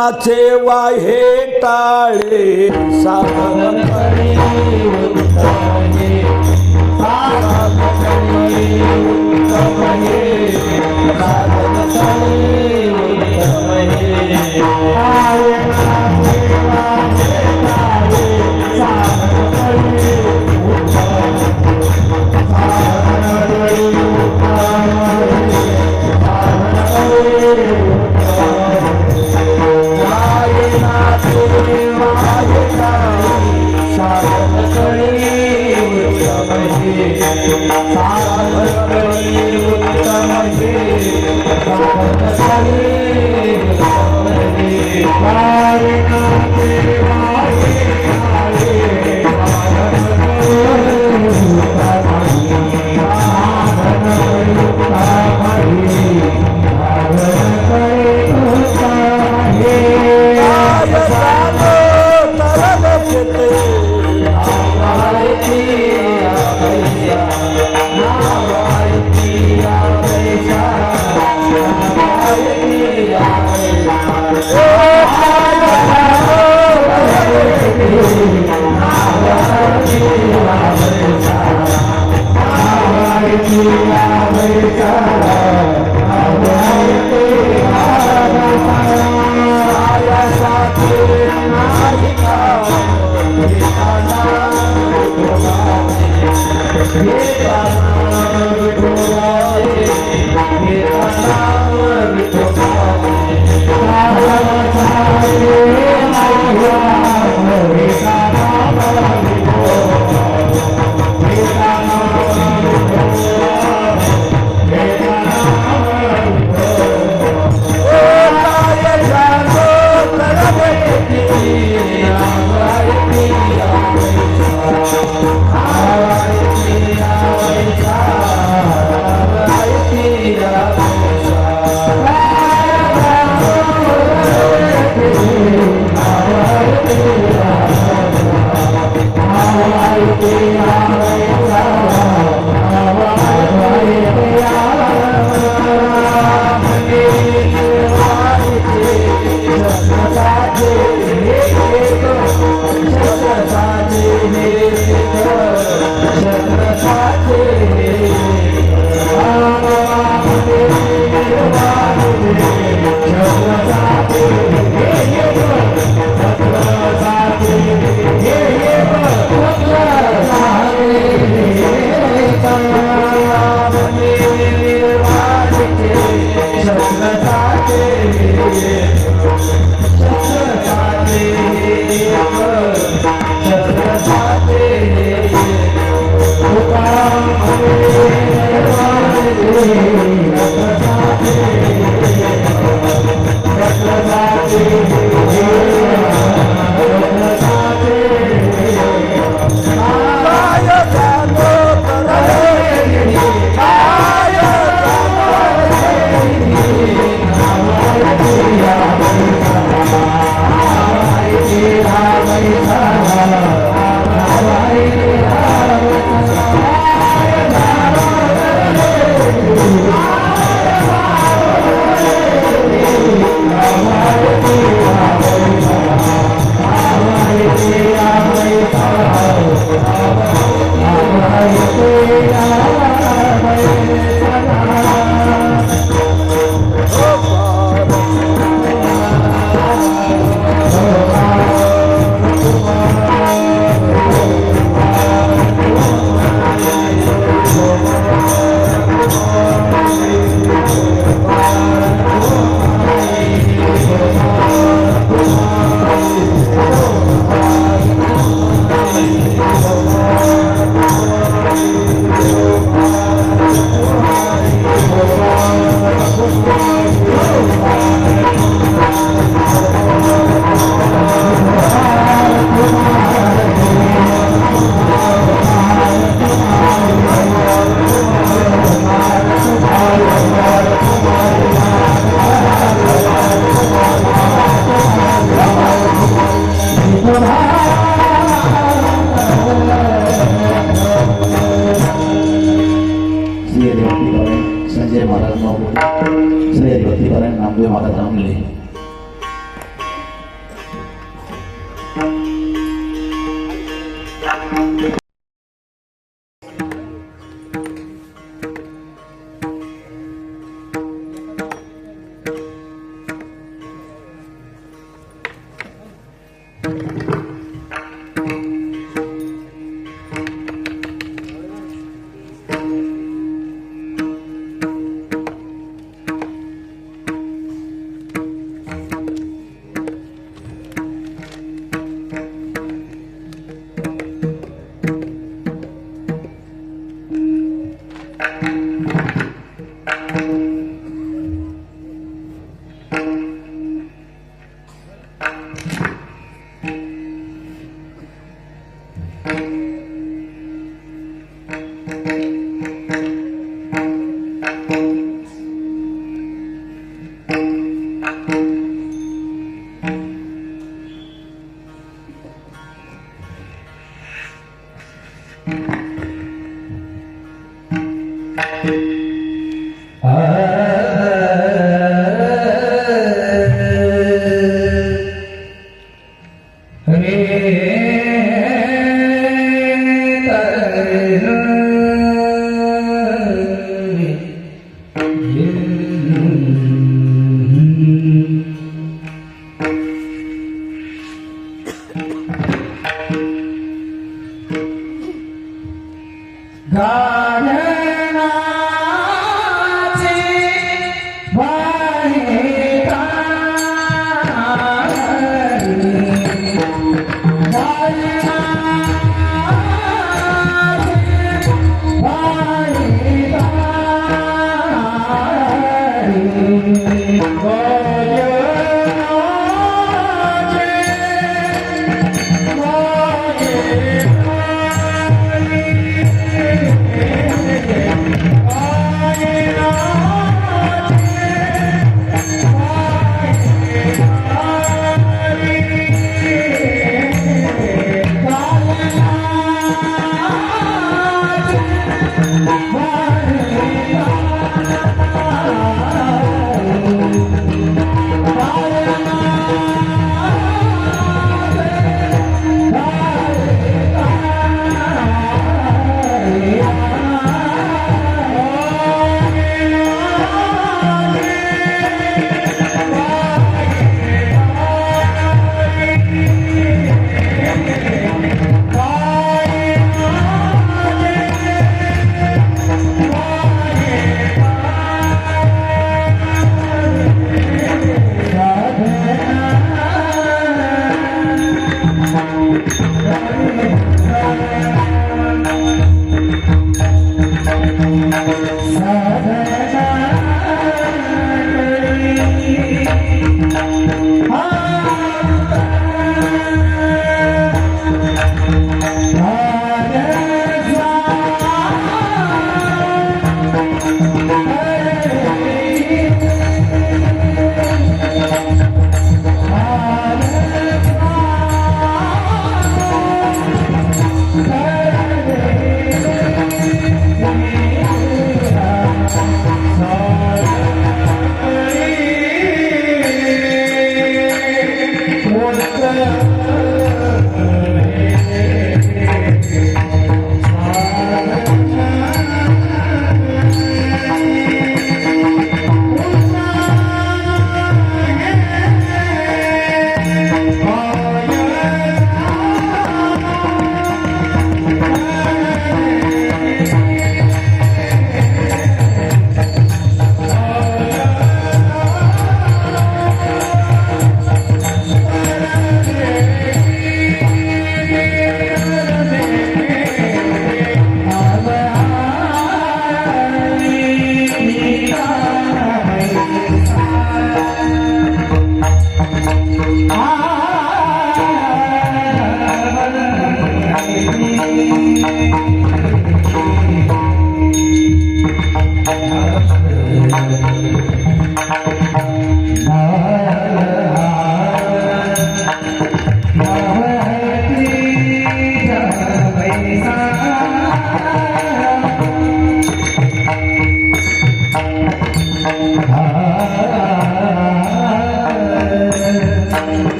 नाचे वाहे टाळे साधन करी उत्तमने साधन करी उत्तमने साधन करी उत्तमने आये नाचे वाहे टाळे साधन करी उत्तमने साधन करी उत्तमने साधन करी संजय महाराज श्री भक्ति नामदेव महाराज नाम ले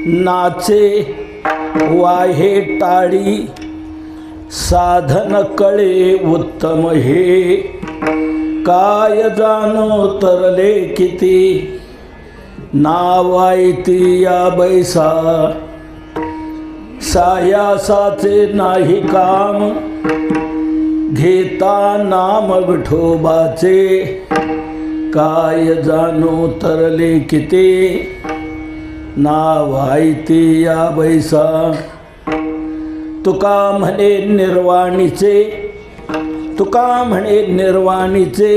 नाचे वाहे टाळी साधन कळे उत्तम हे काय जाणो तरले किती नावायती या बैसा सायासाचे नाही काम घेता नाम विठोबाचे काय जाणो तरले किती नावायती या बैसा तुका म्हणे निर्वाणीचे तुका म्हणे निर्वाणीचे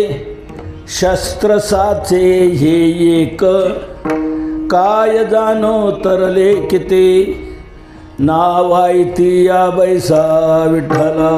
शस्त्र साचे हे एक काय जाणो तरले किती नावायती या बैसा विठ्ठला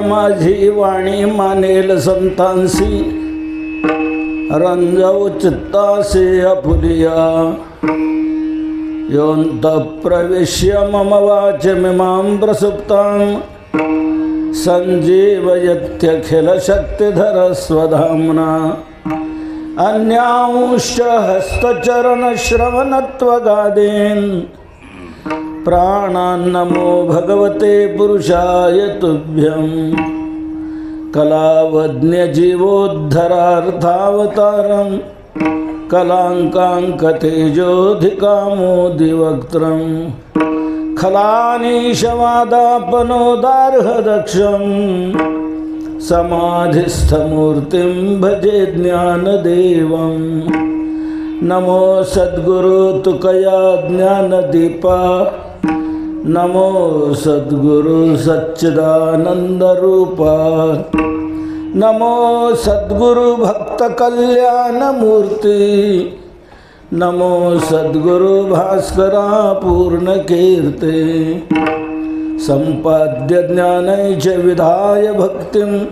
माझी वाणी मानेल संतांसी रंजव चित्तासे अपुलिया योऽन्त प्रविश्य मम वाचमिमां प्रसुप्तां सञ्जीवयत्यखिलशक्तिधर स्वधाम्ना अन्यांश्च हस्तचरणश्रवणत्वगादीन् प्राणान्नमो भगवते पुरुषाय तुभ्यं कलावज्ञजीवोद्धरार्थावतारं कलाङ्काङ्कतेजोऽधिकामोदिवक्त्रं खलानीशवादापनोदार्हदक्षं समाधिस्थमूर्तिं भजे ज्ञानदेवं नमो सद्गुरु तुकया ज्ञानदीपा नमो सद्गुरु सच्चिदानंद रूपा नमो सद्गुरु भक्त कल्याण मूर्ति नमो सद्गुरु भास्करा पूर्णकीर्ते संपाद्य ज्ञानैच विधाय भक्तिं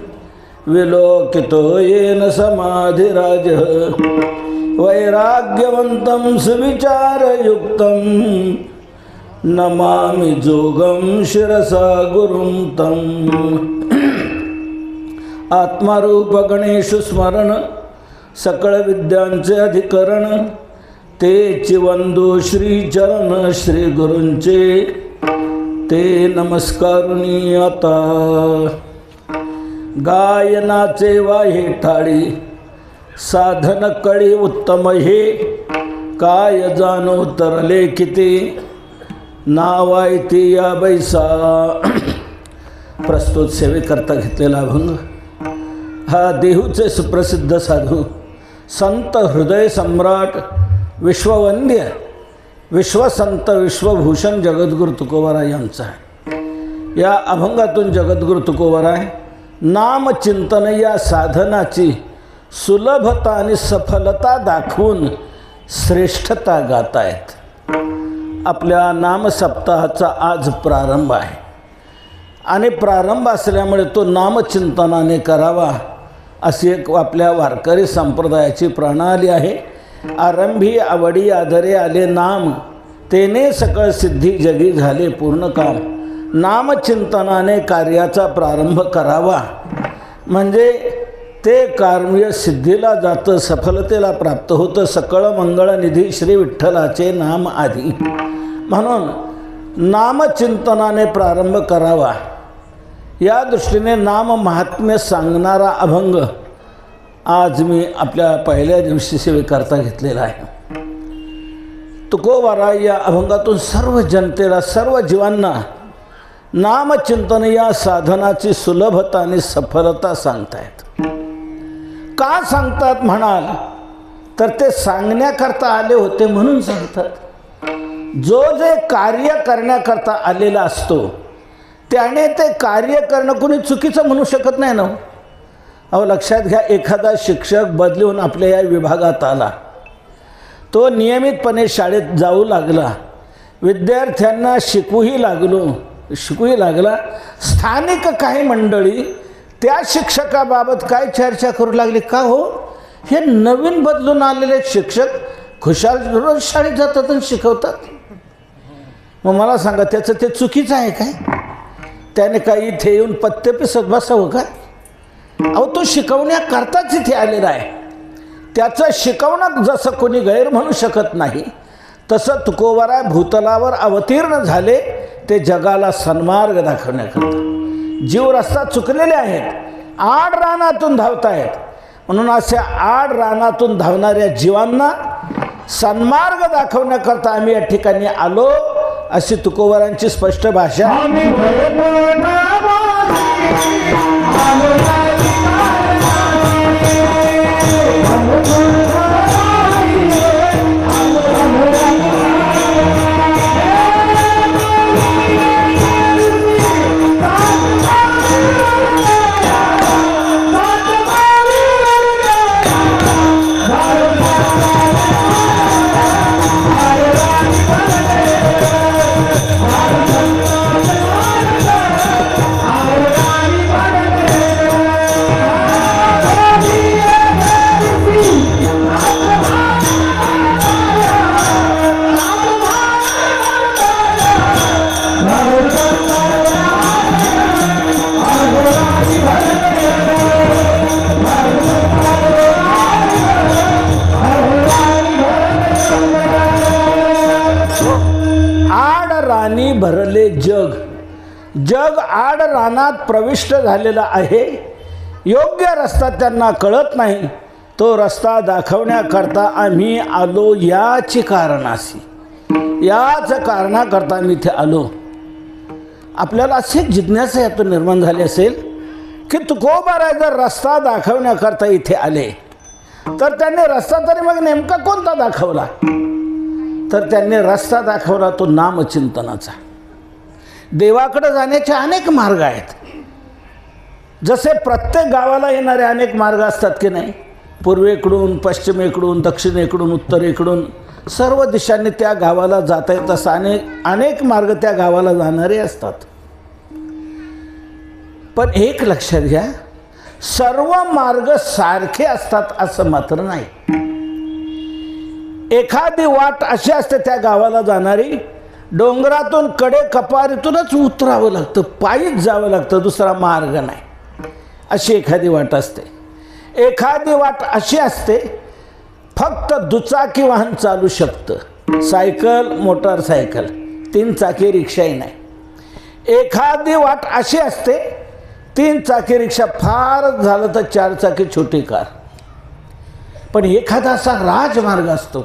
विलोकितो येन समाधिराजः वैराग्यवन्तं सुविचारयुक्तं नमामि जोगं शिरसा गुरुं तम्। आत्मारूप गणेश स्मरण सकळ विद्यांचे अधिकरण तेची वंदू श्रीचरण श्री गुरूंचे ते नमस्कारुनी आता। गायनाचे वाहे ठाळी साधन कळी उत्तम हे काय जाणो तरले किती नावायती या बैसा। प्रस्तुत सेवेकरता घेतलेला अभंग हा देहूचे सुप्रसिद्ध साधू संत हृदय सम्राट विश्ववंद्य विश्वसंत विश्वभूषण जगद्गुरु तुकोबाराय यांचा आहे। या अभंगातून जगद्गुरु तुकोबाराय नामचिंतन या साधनाची सुलभता आणि सफलता दाखवून श्रेष्ठता गात आहेत। आपल्या नामसप्ताहाचा आज प्रारंभ आहे आणि प्रारंभ असल्यामुळे तो नामचिंतनाने करावा अशी एक आपल्या वारकरी संप्रदायाची प्रणाली आहे। आरंभी आवडी आदरे आले नाम तेने सकळ सिद्धी जगी झाले पूर्ण काम। नामचिंतनाने कार्याचा प्रारंभ करावा म्हणजे ते कार्य सिद्धीला जातं, सफलतेला प्राप्त होतं। सकळ मंगळनिधी श्री विठ्ठलाचे नाम आधी, म्हणून नामचिंतनाने प्रारंभ करावा या दृष्टीने नाम महात्म्य सांगणारा अभंग आज मी आपल्या पहिल्या दिवशी सेवेकरता घेतलेला आहे। तुकोबाराय या अभंगातून सर्व जनतेला सर्व जीवांना नामचिंतन या साधनाची सुलभता आणि सफलता सांगतायत। का सांगतात म्हणाल तर ते सांगण्याकरता आले होते म्हणून सांगतात। जो जे कार्य करण्याकरता आलेला असतो त्याने ते कार्य करणं कोणी चुकीचं म्हणू शकत नाही ना। अहो लक्षात घ्या, एखादा शिक्षक बदलून आपल्या या विभागात आला, तो नियमितपणे शाळेत जाऊ लागला, विद्यार्थ्यांना शिकवूही लागला। स्थानिक काही मंडळी त्या शिक्षकाबाबत काय चर्चा करू लागली, का हो हे नवीन बदलून आलेले शिक्षक खुशाल रोज शाळेत जातात आणि शिकवतात। मग मला सांगा त्याचं ते चुकीचं आहे काय? त्याने काही इथे येऊन पत्ते पिसत बसावं का? अहो तो शिकवण्याकरताच इथे आलेला आहे। त्याचं शिकवणं जसं कोणी गैर म्हणू शकत नाही तसं तुकोबाराय भूतलावर अवतीर्ण झाले ते जगाला सन्मार्ग दाखवण्याकरता। जीव रस्ता चुकलेले आहेत, आड रानातून धावत आहेत, म्हणून अशा आड रानातून धावणाऱ्या जीवांना सन्मार्ग दाखवण्याकरता आम्ही या ठिकाणी आलो अशी तुकोबारांची स्पष्ट भाषा। भरले जग आड रानात प्रविष्ट झालेला आहे। योग्य रस्ता त्यांना कळत नाही, तो रस्ता दाखवण्याकरता आम्ही आलो याच कारणाकरता आम्ही इथे आलो। आपल्याला अशी जिज्ञासा यातून निर्माण झाली असेल की तुकोबाराय जर रस्ता दाखवण्याकरता इथे आले तर त्यांनी रस्ता तरी मग नेमका कोणता दाखवला? तर त्यांनी रस्ता दाखवला तो नामचिंतनाचा। देवाकडे जाण्याचे अनेक मार्ग आहेत, जसे प्रत्येक गावाला येणारे अनेक मार्ग असतात की नाही, पूर्वेकडून पश्चिमेकडून दक्षिणेकडून उत्तरेकडून सर्व दिशांनी त्या गावाला जाता येत असं अनेक मार्ग त्या गावाला जाणारे असतात. पण एक लक्षात घ्या, सर्व मार्ग सारखे असतात असं मात्र नाही. एखादी वाट अशी असते त्या गावाला जाणारी, डोंगरातून कडे कपारीतूनच उतरावं लागतं, पायीच जावं लागतं, दुसरा मार्ग नाही, अशी एखादी वाट असते. एखादी वाट अशी असते फक्त दुचाकी वाहन चालू शकतं, सायकल मोटारसायकल, 3 चाकी रिक्षाही नाही. एखादी वाट अशी असते 3 चाकी रिक्षा, फार झालं तर 4 चाकी छोटी कार. पण एखादा असा राजमार्ग असतो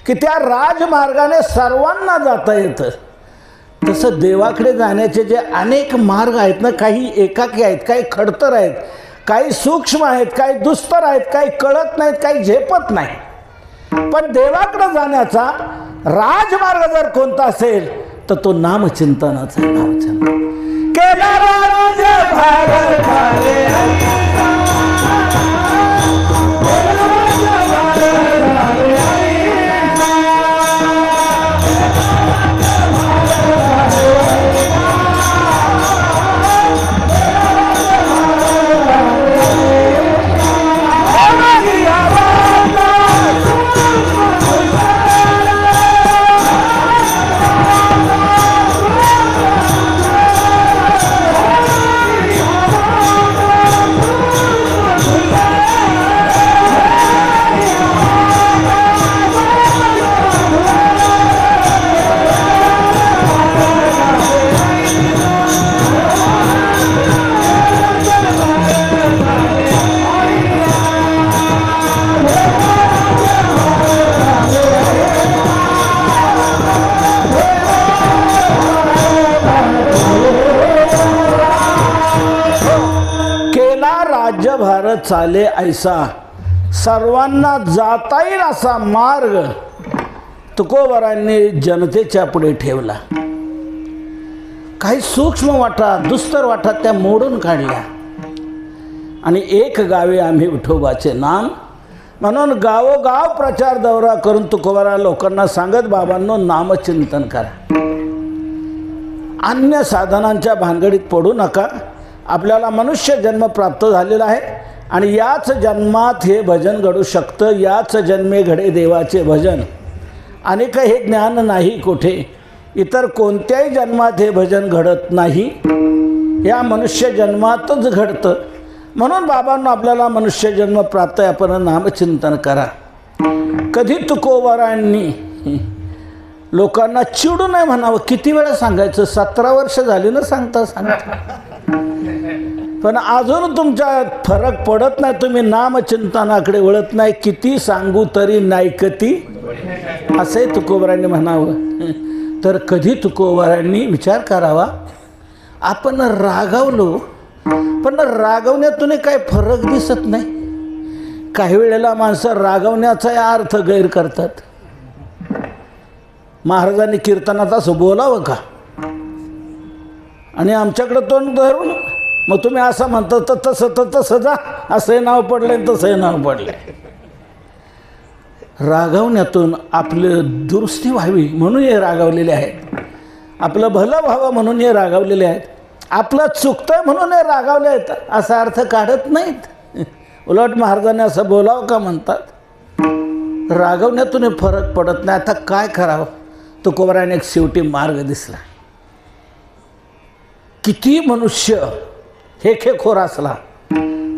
की त्या राजमार्गाने सर्वांना जाता येतं. तसं देवाकडे जाण्याचे जे अनेक मार्ग आहेत ना, काही एकाकी आहेत, काही खडतर आहेत, काही सूक्ष्म आहेत, काही दुस्तर आहेत, काही कळत नाहीत, काही झेपत नाही. पण देवाकडे जाण्याचा राजमार्ग जर कोणता असेल तर तो नामचिंतनाचा आहे. नामचिंतन केला राज्यभार चाले ऐसा, सर्वांना जाता येईल असा मार्ग तुकोबारांनी जनतेच्या पुढे ठेवला. काही सूक्ष्म वाटा, दुस्तर वाटा त्या मोडून काढल्या आणि एक गावे आम्ही विठोबाचे नाम म्हणून गावोगाव प्रचार दौरा करून तुकोबारा लोकांना सांगत, बाबांनो नामचिंतन करा, अन्य साधनांच्या भानगडीत पडू नका. आपल्याला मनुष्य जन्म प्राप्त झालेला आहे आणि याच जन्मात हे भजन घडू शकतं. याच जन्मे घडे देवाचे भजन, अनेक हे ज्ञान नाही कुठे, इतर कोणत्याही जन्मात हे भजन घडत नाही, या मनुष्य जन्मातच घडतं. म्हणून बाबांनो आपल्याला मनुष्य जन्म प्राप्त आहे, आपण नामचिंतन करा. कधी तुकोबारांनी लोकांना चिडू नये म्हणावं. किती वेळा सांगायचं, 17 वर्ष झाली ना सांगता सांगता, पण अजून तुमच्यात फरक पडत नाही, तुम्ही नामचिंतनाकडे वळत नाही. किती सांगू तरी नायकती, असे तुकोबारांनी म्हणावं. तर कधी तुकोबारांनी विचार करावा, आपण रागावलो पण रागवण्यातून काही फरक दिसत नाही. काही वेळेला माणसं रागवण्याचा अर्थ गैर करतात. महाराजांनी कीर्तनात असं बोलावं का, आणि आमच्याकडे तोंड धरून मग तुम्ही असं म्हणता तर तसं जा, असंही नाव पडलंय तसंही नाव पडलंय. रागवण्यातून आपली दुरुस्ती व्हावी म्हणून हे रागवलेले आहेत, आपलं भलं व्हावं म्हणून हे रागवलेले आहेत, आपलं चुकतंय म्हणून हे रागावले आहेत असा अर्थ काढत नाहीत. उलट महाराजांनी असं बोलावं का म्हणतात. रागवण्यातून हे फरक पडत नाही. आता काय करावं, तुकोबाराने एक शेवटी मार्ग दिसला. किती मनुष्य हेखेखोर असला,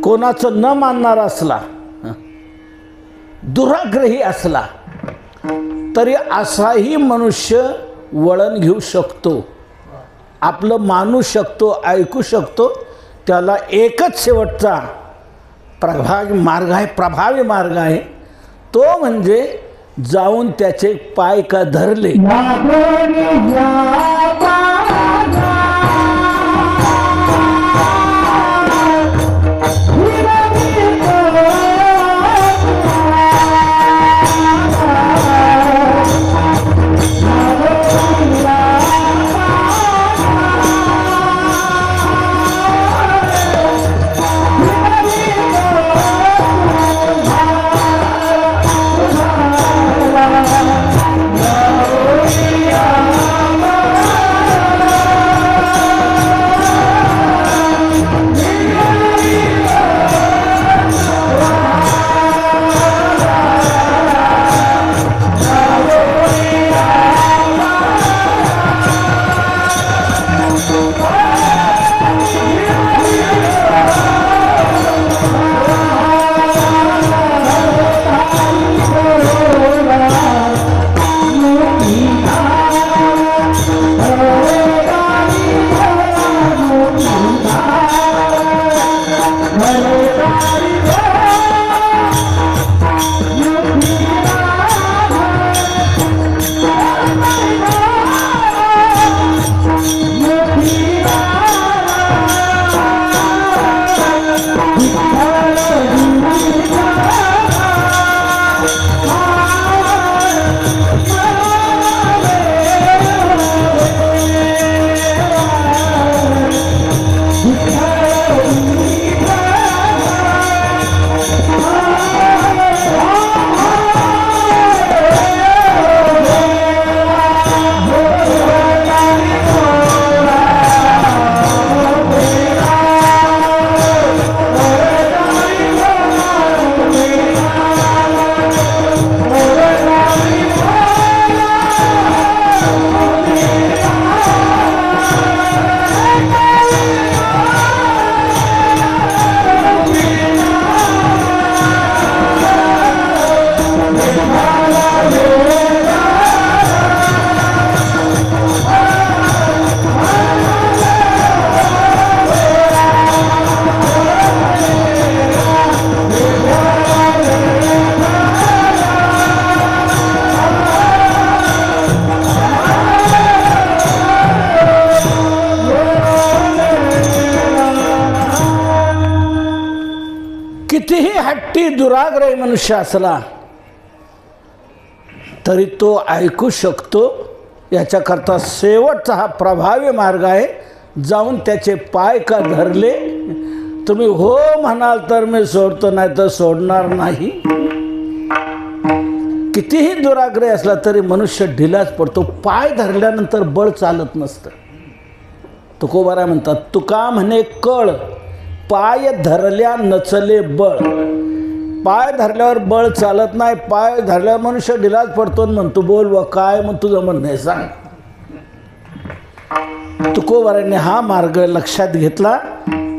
कोणाचं न मानणारा असला, दुराग्रही असला, तरी असाही मनुष्य वळण घेऊ शकतो, आपलं मानू शकतो, ऐकू शकतो. त्याला एकच शेवटचा प्रभावी मार्ग आहे, तो म्हणजे जाऊन त्याचे पाय का धरले. किती दुराग्रही मनुष्य असला तरी तो ऐकू शकतो. याच्याकरता शेवटचा हा प्रभावी मार्ग आहे. जाऊन त्याचे पाय का धरले, तुम्ही हो म्हणाल तर मी सोडतो, नाही तर सोडणार नाही. कितीही दुराग्रही असला तरी मनुष्य ढिलाच पडतो. पाय धरल्यानंतर बळ चालत नसतं. तुकोबाराय म्हणतात, तुका म्हणे कळ पाय धरल्या नचले बळ. पाय धरल्यावर बळ चालत नाही. पाय धरल्यावर मनुष्य ढिलाच पडतो. म्हणतो बोल व काय मग तुझं म्हणणं आहे सांग. तुकोबारायांनी हा मार्ग लक्षात घेतला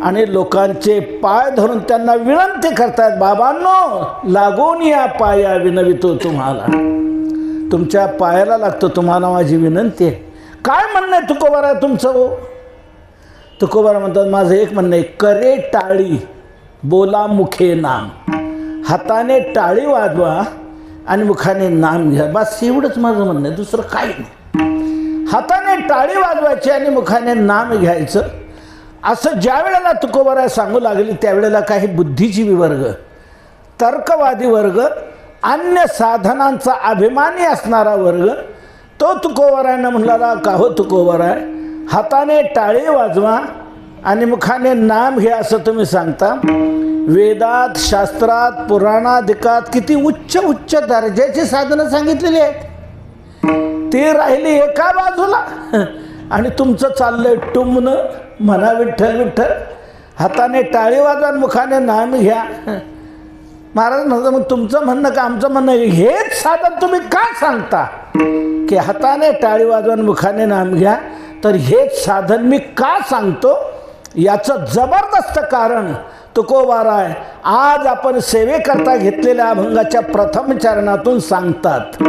आणि लोकांचे पाय धरून त्यांना विनंती करतायत, बाबांनो लागून या पाया विनवितो तुम्हाला. तुमच्या पायाला लागतो, तुम्हाला माझी विनंती आहे. काय म्हणणं आहे तुकोबाराय तुमचं हो? तुकोबाराय म्हणतात, माझं एक म्हणणं आहे, करे टाळी बोला मुखे नाम. हाताने टाळी वाजवा आणि मुखाने नाम घ्या. बस एवढंच माझं म्हणणं आहे, दुसरं काही नाही. हाताने टाळी वाजवायची आणि मुखाने नाम घ्यायचं. असं ज्या वेळेला तुकोबाराय सांगू लागली त्यावेळेला काही बुद्धिजीवी वर्ग, तर्कवादी वर्ग, अन्य साधनांचा अभिमानी असणारा वर्ग तो तुकोबारायनं म्हणला, का हो तुकोबाराय, हाताने टाळी वाजवा आणि मुखाने नाम घ्या असं तुम्ही सांगता. वेदात, शास्त्रात, पुराणाधिकात किती उच्च उच्च दर्जाची साधनं सांगितलेली आहेत. ते राहिली एका बाजूला आणि तुमचं चाललंय टुमणं. म्हणा विठ्ठल विठ्ठल, हाताने टाळी वाजवा मुखाने नाम घ्या. महाराज म्हणतात, मग तुमचं म्हणणं का आमचं म्हणणं, हेच साधन तुम्ही का सांगता की हाताने टाळी वाजवा मुखाने नाम घ्या? तर हेच साधन मी का सांगतो याचं जबरदस्त कारण तुकोबाराय आज आपण सेवेकरता घेतलेल्या अभंगाच्या प्रथम चरणातून सांगतात.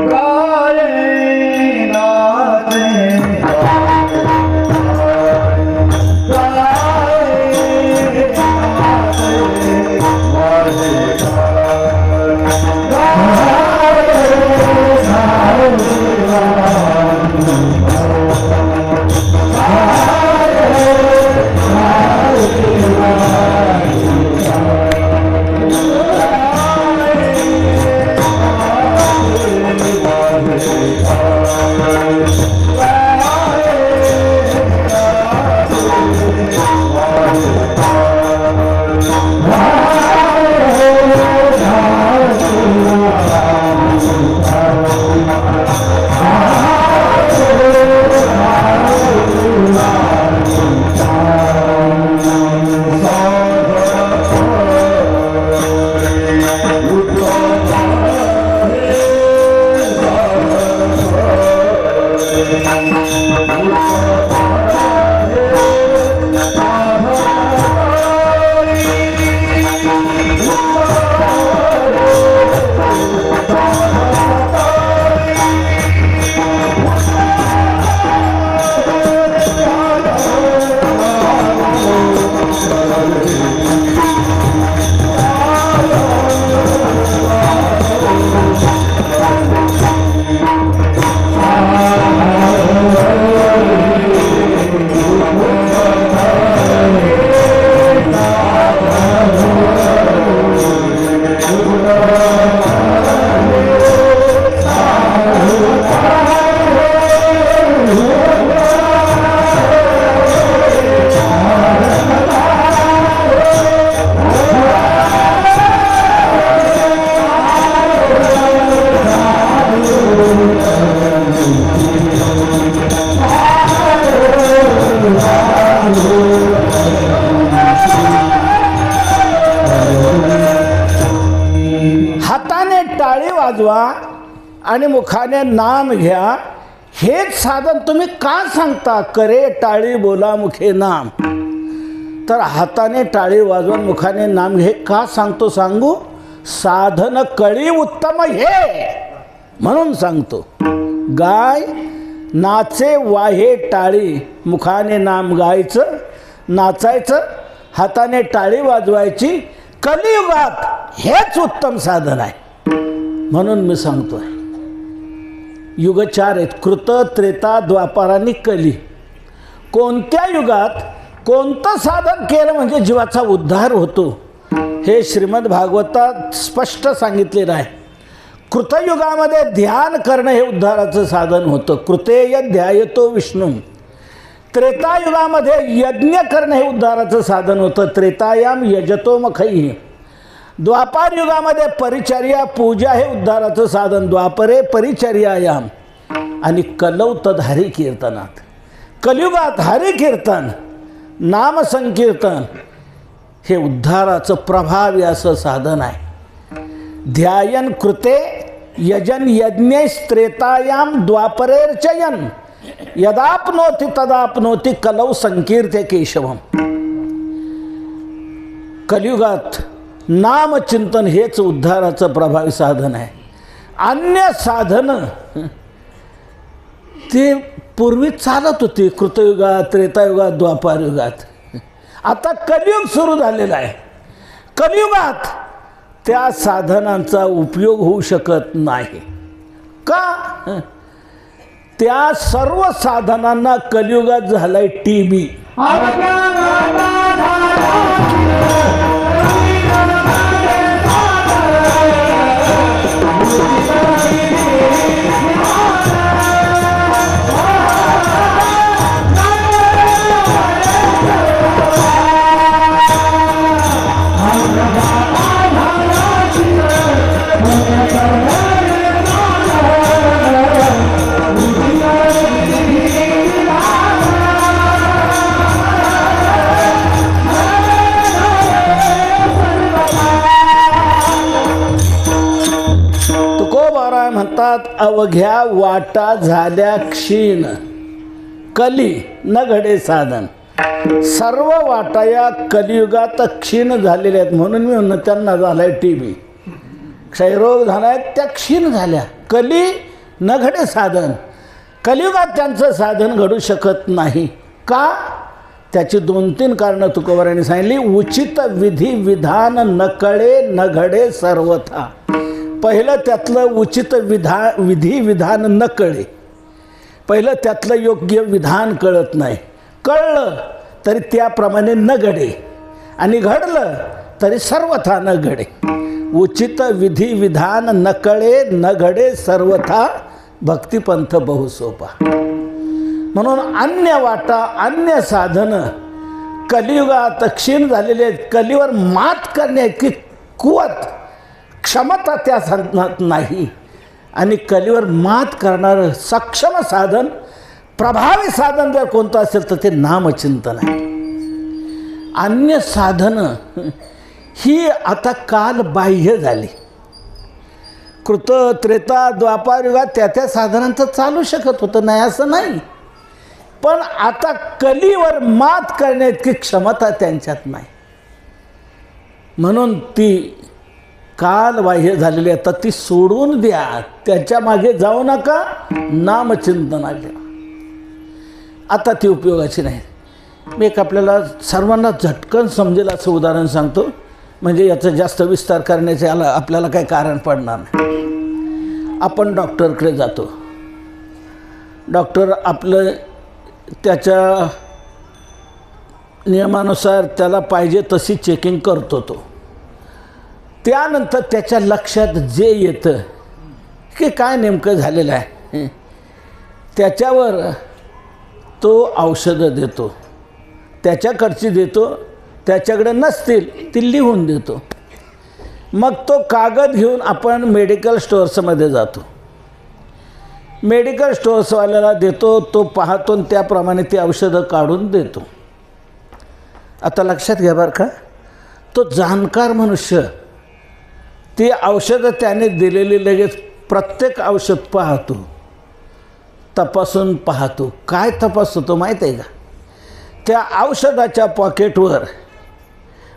वाजवा आणि मुखाने नाम घ्या, हेच साधन तुम्ही का सांगता? करे टाळी बोला मुखे नाम. तर हाताने टाळी वाजवून मुखाने नाम घे का सांगतो सांगू? साधन कळी उत्तम हे म्हणून सांगतो. गाय नाचे वाहे टाळी, मुखाने नाम गायचं, नाचायचं, हाताने टाळी वाजवायची. कलियुगात हेच उत्तम साधन आहे म्हणून मी सांगतोय. युग 4 आहेत: कृत, त्रेता, द्वापार आणि कली. कोणत्या युगात कोणतं साधन केलं म्हणजे जीवाचा उद्धार होतो हे श्रीमद भागवतात स्पष्ट सांगितलेलं आहे. कृतयुगामध्ये ध्यान करणं हे उद्धाराचं साधन होतं. कृतेय ध्यायतो विष्णू. त्रेतायुगामध्ये यज्ञ करणं हे उद्धाराचं साधन होतं. त्रेतायाम यजतो मखैः. द्वापार युगामध्ये परिचर्या पूजा हे उद्धाराचं साधन. द्वापरे परिचर्यायाम. आणि कलौ तद हरी कीर्तनात. कलियुगात हरी कीर्तन नामसंकीर्तन हे उद्धाराचं प्रभावी असं साधन आहे. ध्यायन कृते यजन यज्ञैस्त्रेतायाम द्वापरेर्चयन यदाप्नोति तदाप्नोति कलौ संकीर्त्य केशवम. कलियुगात नामचिंतन हेच उद्धाराचं प्रभावी साधन आहे. अन्य साधनं ते पूर्वी चालत होती कृतयुगात, त्रेतायुगात, द्वापारयुगात. आता कलियुग सुरू झालेला आहे. कलियुगात त्या साधनांचा उपयोग होऊ शकत नाही. का? त्या सर्व साधनांना कलियुगात झालाय टीबी. म्हणतात अवघ्या वाटा झाल्या क्षीण, कली न घडे साधन. सर्व वाटा या कलियुगात क्षीण झालेल्या आहेत. म्हणून मी म्हणणं त्यांना झालाय टीबी, क्षयरोग झालाय, त्या क्षीण झाल्या. कली न घडे साधन. कलियुगात त्यांचं साधन घडू शकत नाही. का? त्याची 2-3 कारणं तुकोबारायांनी सांगितली. उचित विधी विधान न कळे न घडे सर्वथा. पहिलं त्यातलं उचित विधी विधान न कळे. पहिलं त्यातलं योग्य विधान कळत नाही. कळलं तरी त्याप्रमाणे न घडे, आणि घडलं तरी सर्वथा न घडे. उचित विधी विधान न कळे न घडे सर्वथा भक्तिपंथ बहुसोपा. म्हणून अन्य वाटा अन्य साधनं कलियुगात क्षीण झालेले आहेत. कलीवर मात करण्याची कुवत क्षमता त्या साधनात नाही. आणि कलीवर मात करणारं सक्षम साधन, प्रभावी साधन जर कोणतं असेल तर ते नामचिंतन आहे. अन्य साधनं ही आता काल बाह्य झाली. कृत त्रेता द्वापार युगात त्या साधनांचं चालू शकत होतं, नाही असं नाही. पण आता कलीवर मात करण्याची क्षमता त्यांच्यात नाही. म्हणून ती काल बाह्य झालेली आता ती सोडून द्या. त्याच्या मागे जाऊ नका. नामचिंतनाला आता ती उपयोगाची नाही. मी एक आपल्याला सर्वांना झटकन समजेल असं उदाहरण सांगतो, म्हणजे याचा जास्त विस्तार करण्याचे आपल्याला काही कारण पडणार नाही. आपण डॉक्टरकडे जातो. डॉक्टर आपलं त्याच्या नियमानुसार त्याला पाहिजे तशी चेकिंग करतो. तो त्यानंतर त्याच्या लक्षात जे येतं की काय नेमकं झालेलं आहे, त्याच्यावर तो औषधं देतो. त्याच्याकडची देतो, त्याच्याकडे नसतील ती लिहून देतो. मग तो कागद घेऊन आपण मेडिकल स्टोअर्समध्ये जातो. मेडिकल स्टोअर्सवाल्याला देतो. तो पाहतो आणि त्याप्रमाणे ती औषधं काढून देतो. आता लक्षात घ्या बरं का, तो जाणकार मनुष्य ती औषधं त्याने दिलेली लगेच प्रत्येक औषध पाहतो, तपासून पाहतो. काय तपासतो माहीत आहे का? त्या औषधाच्या पॉकेटवर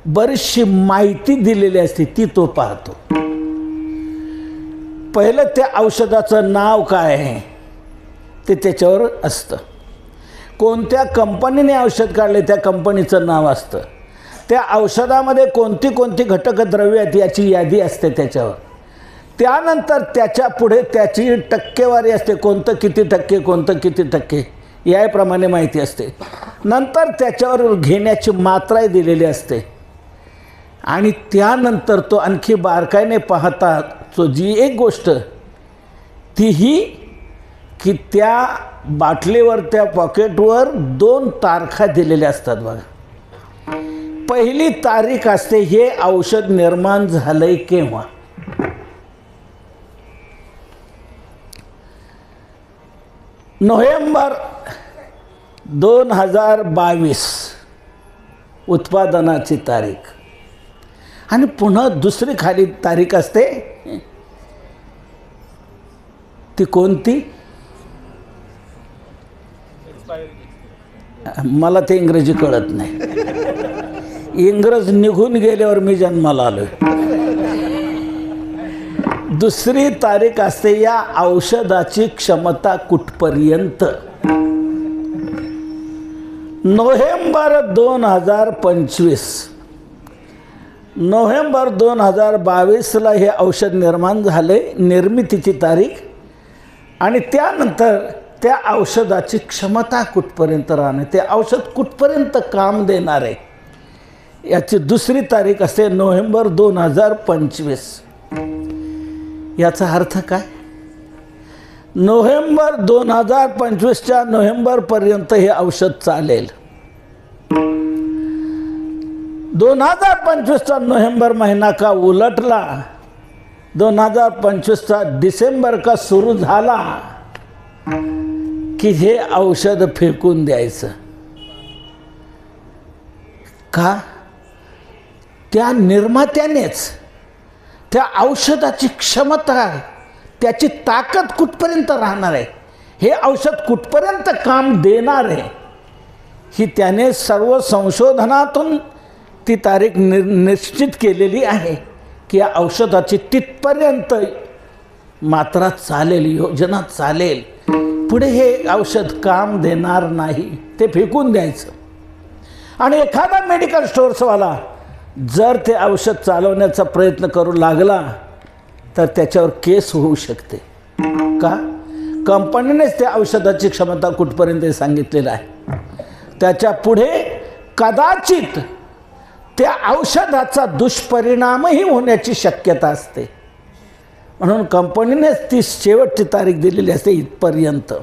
बरीचशी माहिती दिलेली असते, ती तो पाहतो. पहिलं त्या औषधाचं नाव काय आहे ते त्याच्यावर असतं. कोणत्या कंपनीने औषध काढले त्या कंपनीचं नाव असतं. त्या औषधामध्ये कोणती कोणती घटक द्रव्य आहेत याची यादी असते त्याच्यावर. त्यानंतर त्याच्या पुढे त्याची टक्केवारी असते, कोणतं किती टक्के, कोणतं किती टक्के याप्रमाणे माहिती असते. नंतर त्याच्यावर घेण्याची मात्राही दिलेली असते. आणि त्यानंतर तो आणखी बारकाईने पाहता तो जी एक गोष्ट ती ही की त्या बाटलीवर त्या पॉकेटवर 2 तारखा दिलेल्या असतात बघा. पहिली तारीख असते हे औषध निर्माण झालंय केव्हा. नोव्हेंबर 2022 उत्पादनाची तारीख. आणि पुन्हा दुसरी खाली तारीख असते ती कोणती. मला ते इंग्रजी कळत नाही. इंग्रज निघून गेल्यावर मी जन्माला आलोय. दुसरी तारीख असते या औषधाची क्षमता कुठपर्यंत. नोव्हेंबर 2025. नोव्हेंबर 2022ला हे औषध निर्माण झाले, निर्मितीची तारीख. आणि त्यानंतर त्या औषधाची क्षमता कुठपर्यंत राहणे, ते औषध कुठपर्यंत काम देणार आहे याची दुसरी तारीख असते नोव्हेंबर 2025. याचा अर्थ काय. नोव्हेंबर 2025च्या नोव्हेंबरपर्यंत हे औषध चालेल. 2025चा नोव्हेंबर महिना का उलटला, 2025चा डिसेंबर का सुरू झाला की हे औषध फेकून द्यायचं. का. त्या निर्मात्यानेच त्या औषधाची क्षमता, त्याची ताकद कुठपर्यंत राहणार आहे, हे औषध कुठपर्यंत काम देणार आहे, ही त्याने सर्व संशोधनातून ती तारीख निश्चित केलेली आहे की या औषधाची तिथपर्यंत मात्रा चालेल, योजना चालेल, पुढे हे औषध काम देणार नाही, ते फेकून द्यायचं. आणि एखादा मेडिकल स्टोर्सवाला जर ते औषध चालवण्याचा प्रयत्न करू लागला तर त्याच्यावर केस होऊ शकते. का. कंपनीनेच त्या औषधाची क्षमता कुठपर्यंत सांगितलेलं आहे. त्याच्या पुढे कदाचित त्या औषधाचा दुष्परिणामही होण्याची शक्यता असते. म्हणून कंपनीनेच ती शेवटची तारीख दिलेली असते इथपर्यंत.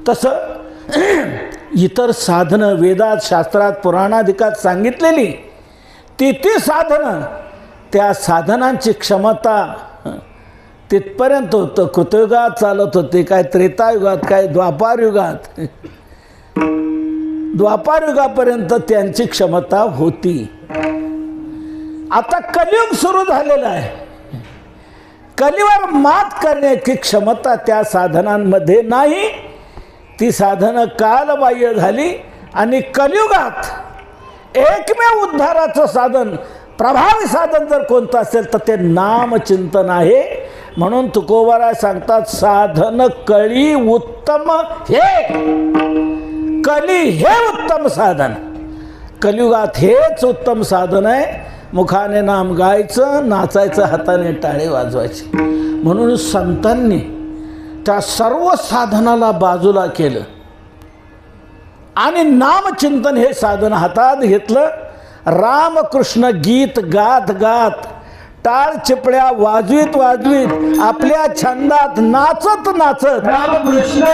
तसं इतर साधनं वेदात, शास्त्रात, पुराणादिकात सांगितलेली ती साधनं, त्या साधनांची क्षमता तिथपर्यंत होतं. कृतयुगात चालत होते, काय त्रेतायुगात, काय द्वापारयुगात. द्वापारयुगापर्यंत त्यांची क्षमता होती. आता कलियुग सुरू झालेलं आहे. कलीवर मात करण्याची क्षमता त्या साधनांमध्ये नाही. ती साधनं कालबाह्य झाली आणि कलियुगात एकमेव उद्धाराचं साधन, प्रभावी साधन जर कोणतं असेल तर ते नामचिंतन आहे. म्हणून तुकोबाराय सांगतात, साधन कळी उत्तम हे. कली हे उत्तम साधन. कलियुगात हेच उत्तम साधन आहे. मुखाने नाम गायचं, नाचायचं, हाताने टाळे वाजवायचे. म्हणून संतांनी त्या सर्व साधनाला बाजूला केलं आणि नामचिंतन हे साधन हातात घेतलं. रामकृष्ण गीत गात गात, टाळ चिपड्या वाजवीत वाजवीत, आपल्या छंदात नाचत नाचत रामकृष्ण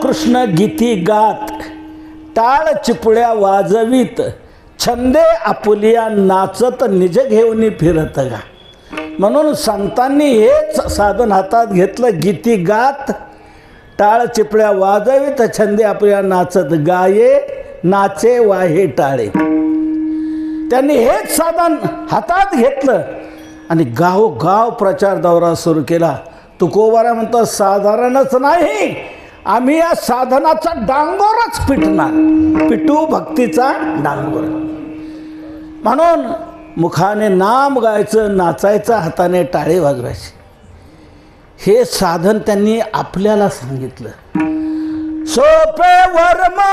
कृष्ण गीती गात, टाळ चिपळ्या वाजवीत, छंदे आपुलिया नाचत, निज घेऊन फिरत गा. म्हणून संतांनी हेच साधन हातात घेतलं. गीती गात टाळ चिपळ्या वाजवित छंदे आपल्या नाचत गाये नाचे वाहे टाळे. त्यांनी हेच साधन हातात घेतलं आणि गावोगाव प्रचार दौरा सुरू केला. तुकोबारा म्हणतात साधारणच नाही, आम्ही या साधनाचा डांगोरच पिटणार, पिटू भक्तीचा डांगोर. म्हणून मुखाने नाम गायचं, नाचायचं, हाताने टाळे वाजवायचे. हे साधन त्यांनी आपल्याला सांगितलं. सोपे वर्मा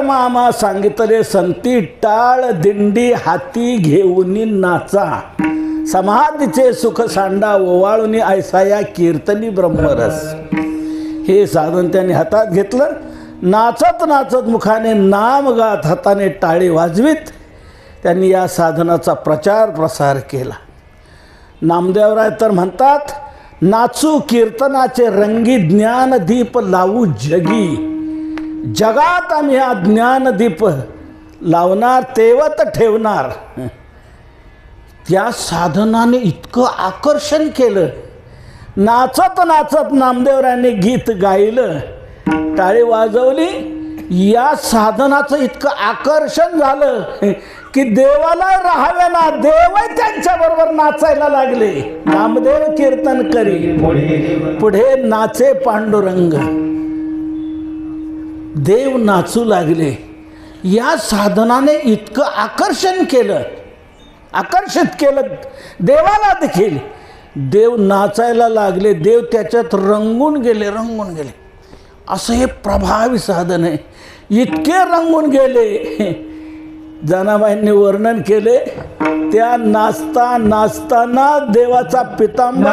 मामा सांगितले संती टाळ दिंडी हाती घेऊन नाचा. समाधीचे सुख सांडा ओवाळून ऐसा या कीर्तनी ब्रह्मरस. हे साधन त्यांनी हातात घेतलं. नाचत नाचत मुखाने नाम गात हाताने टाळे वाजवीत त्यांनी या साधनाचा प्रचार प्रसार केला. नामदेवराय तर म्हणतात, नाचू कीर्तनाचे रंगी ज्ञानदीप लावू जगी. जगात आम्ही हा ज्ञानदीप लावणार, तेवत ठेवणार. त्या साधनाने इतकं आकर्षण केलं. नाचत नाचत नामदेवरायांनी गीत गायलं, टाळी वाजवली. या साधनाचं इतकं आकर्षण झालं की देवाला राहावे ना, देवही त्यांच्याबरोबर नाचायला लागले. नामदेव कीर्तन करी पुढे नाचे पांडुरंग. देव नाचू लागले. या साधनाने इतकं आकर्षण केलं, आकर्षित केलं देवाला देखील. देव नाचायला लागले, देव त्याच्यात रंगून गेले, रंगून गेले. असं हे प्रभावी साधन आहे. इतके रंगून गेले, जनाबाईंनी वर्णन केले. त्या नाचता नाचताना देवाचा पितांबर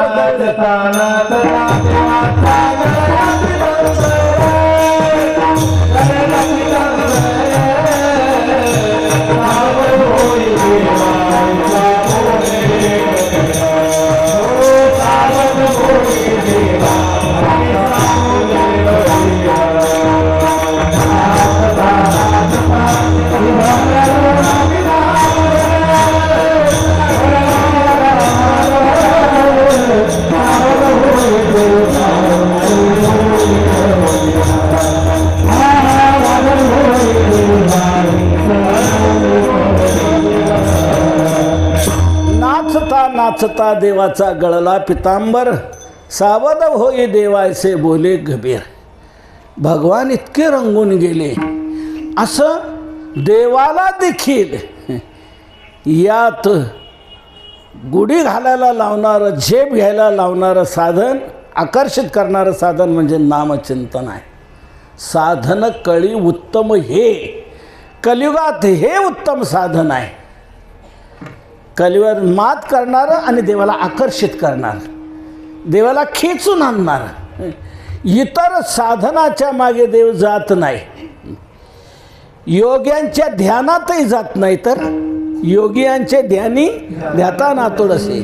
नाचता देवाचा गळला पितांबर. सावध होई देवायसे बोले गभीर. भगवान इतके रंगून गेले. असं देवाला देखील यात गुढी घालायला लावणारं, झेप घ्यायला लावणारं साधन, आकर्षित करणारं साधन म्हणजे नामचिंतन आहे. साधन कळी उत्तम हे कलियुगात हे उत्तम साधन आहे. कलियुगात मात करणारं आणि देवाला आकर्षित करणार, देवाला खेचून आणणार. इतर साधनाच्या मागे देव जात नाही. योग्यांच्या ध्यानातही जात नाही. तर योगियांचे ध्यानी ध्याता नातोडसे.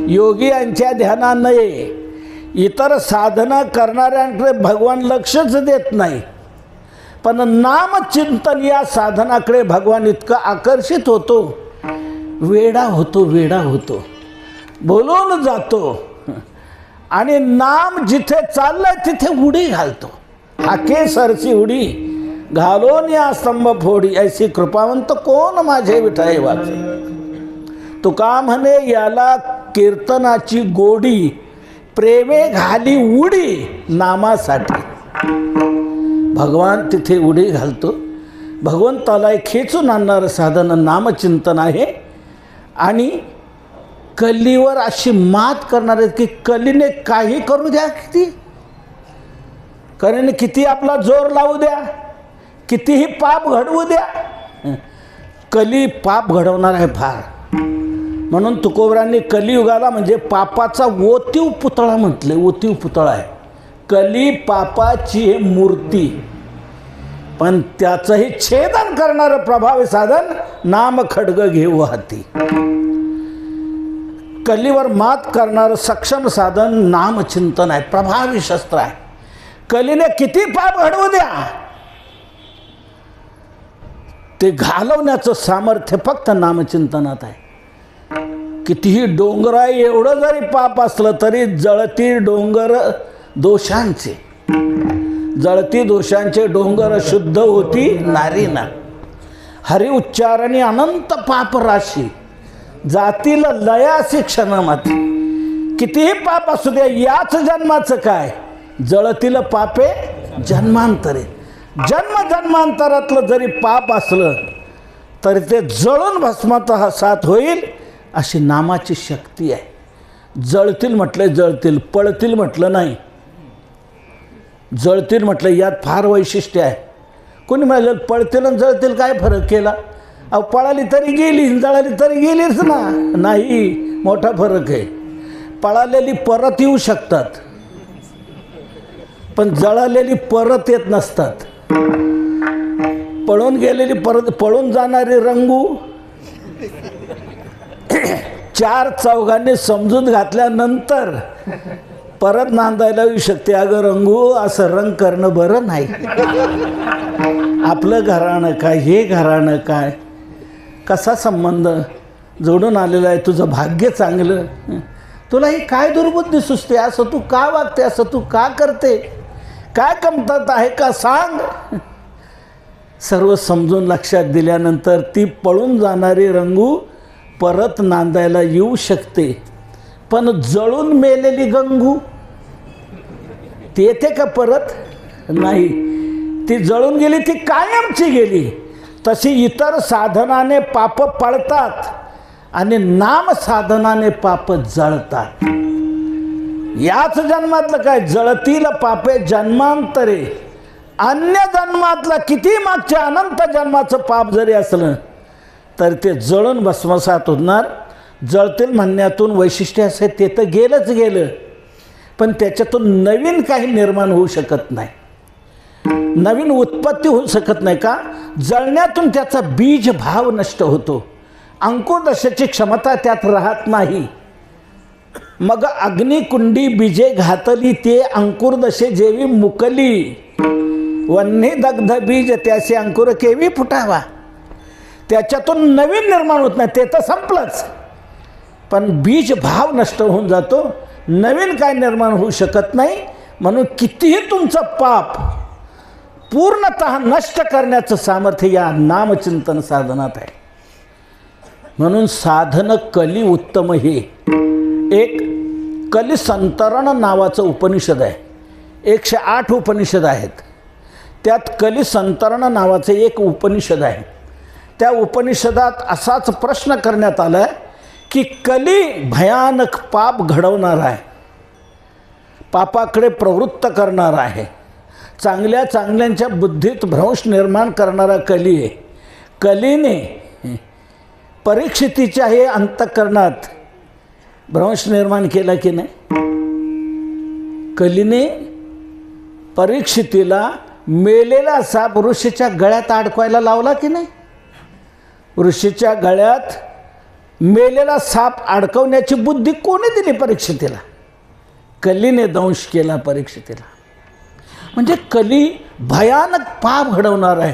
योगियांच्या ध्याना नये. इतर साधना करणाऱ्यांकडे भगवान लक्षच देत नाही. पण नामचिंतन या साधनाकडे भगवान इतका आकर्षित होतो, वेडा होतो, वेडा होतो, बोलून जातो. आणि नाम जिथे चाललंय तिथे उडी घालतो. हाके सरची उडी घालून या स्तंभ फोडी, ऐसी कृपावंत कोण माझे विठाई वाचे. तुका म्हणे याला कीर्तनाची गोडी, प्रेमे घाली उडी नामासाठी. भगवान तिथे उडी घालतो. भगवंताला खेचून आणणारं साधन नामचिंतन आहे. आणि कलीवर अशी मात करणार आहेत की कलीने काही करू द्या, किती कलीने किती आपला जोर लावू द्या, कितीही पाप घडवू द्या, कली पाप घडवणार आहे फार. म्हणून तुकोबरांनी कलियुगाला म्हणजे पापाचा ओतीव पुतळा म्हटले. ओतीव पुतळा आहे. कली पापाची मूर्ती, पण त्याचंही छेदन करणारं प्रभावी साधन नाम खड्ग घेऊ हाती. कलीवर मात करणारं सक्षम साधन नामचिंतन आहे, प्रभावी शस्त्र आहे. कलीने किती पाप घडवू द्या, ते घालवण्याचं सामर्थ्य फक्त नामचिंतनात आहे. कितीही डोंगराई एवढं जरी पाप असलं तरी जळती डोंगर दोषांचे, जळती दोषांचे डोंगर शुद्ध होती नारीना. हरि उच्चारणी अनंत पाप राशी जातील लयासी क्षणमाती. कितीही पाप असू द्या, याच जन्माचं काय, जळतील पापे जन्मांतरे. जन्म जन्मांतरातलं जरी पाप असलं तरी ते जळून भस्मात सात होईल अशी नामाची शक्ती आहे. जळतील म्हटले जळतील, पळतील म्हटलं नाही. जळतील म्हटलं यात फार वैशिष्ट्य आहे. कोणी म्हणाल पळतील आणि जळतील काय फरक केला? अहो पळाली तरी गेली, जळाली तरी गेलीच ना. नाही, मोठा फरक आहे. पळालेली परत येऊ शकतात, पण जळालेली परत येत नसतात. पळून गेलेली परत, पळून जाणारी रंगू चार चौघांनी समजून घातल्यानंतर परत नांदायला येऊ शकते. अगं रंगू, असं रंग करणं बरं नाही. आपलं घराणं काय, हे घराणं काय, कसा संबंध जोडून आलेला आहे. तुझं भाग्य चांगलं, तुला ही काय दुर्बुद्धी सुचते, असं तू का वागते, असं तू का करते, काय कमतरता आहे का सांग. सर्व समजून लक्षात दिल्यानंतर ती पळून जाणारी रंगू परत नांदायला येऊ शकते. पण जळून मेलेली गंगू ती येते का परत? नाही, ती जळून गेली, ती कायमची गेली. तशी इतर साधनाने पाप पळतात आणि नाम साधनाने पाप जळतात. याच जन्मातलं काय, जळतील पापे जन्मांतरे. अन्य जन्मातलं किती मागच्या अनंत जन्माचं पाप जरी असलं तर ते जळून भस्मसात होणार. जळतील म्हणण्यातून वैशिष्ट्य असे ते तर गेलंच गेलं, पण त्याच्यातून नवीन काही निर्माण होऊ शकत नाही, नवीन उत्पत्ती होऊ शकत नाही. का? जळण्यातून त्याचा बीज भाव नष्ट होतो, अंकुरदशेची क्षमता त्यात राहत नाही. मग अग्निकुंडी बीजे घातली ते अंकुरदशे जेवी मुकली. वन्ही दग्ध बीज त्याचे अंकुर केवी फुटावा. त्याच्यातून नवीन निर्माण होत नाही, ते तर संपलंच, पण बीज भाव नष्ट होऊन जातो, नवीन काय निर्माण होऊ शकत नाही. म्हणून कितीही तुमचं पाप पूर्णतः नष्ट करण्याचं सामर्थ्य या नामचिंतन साधनात आहे. म्हणून साधन कली उत्तम. हे एक कली संतरण नावाचं उपनिषद आहे. 108 उपनिषद आहेत, त्यात कली संतरण नावाचं एक उपनिषद आहे. त्या उपनिषदात असाच प्रश्न करण्यात आला आहे की कली भयानक पाप घडवणार आहे, पापाकडे प्रवृत्त करणार आहे, चांगल्या चांगल्यांच्या बुद्धीत भ्रंश निर्माण करणारा कली आहे. कलीने परीक्षितीच्या हे अंतःकरणात भ्रंश निर्माण केला की नाही? कलीने परीक्षितीला मेलेला साप ऋषीच्या गळ्यात अडकवायला लावला की नाही? ऋषीच्या गळ्यात मेलेला साप अडकवण्याची बुद्धी कोणी दिली परीक्षितीला? कलीने दंश केला परीक्षितीला. म्हणजे कली भयानक पाप घडवणार आहे.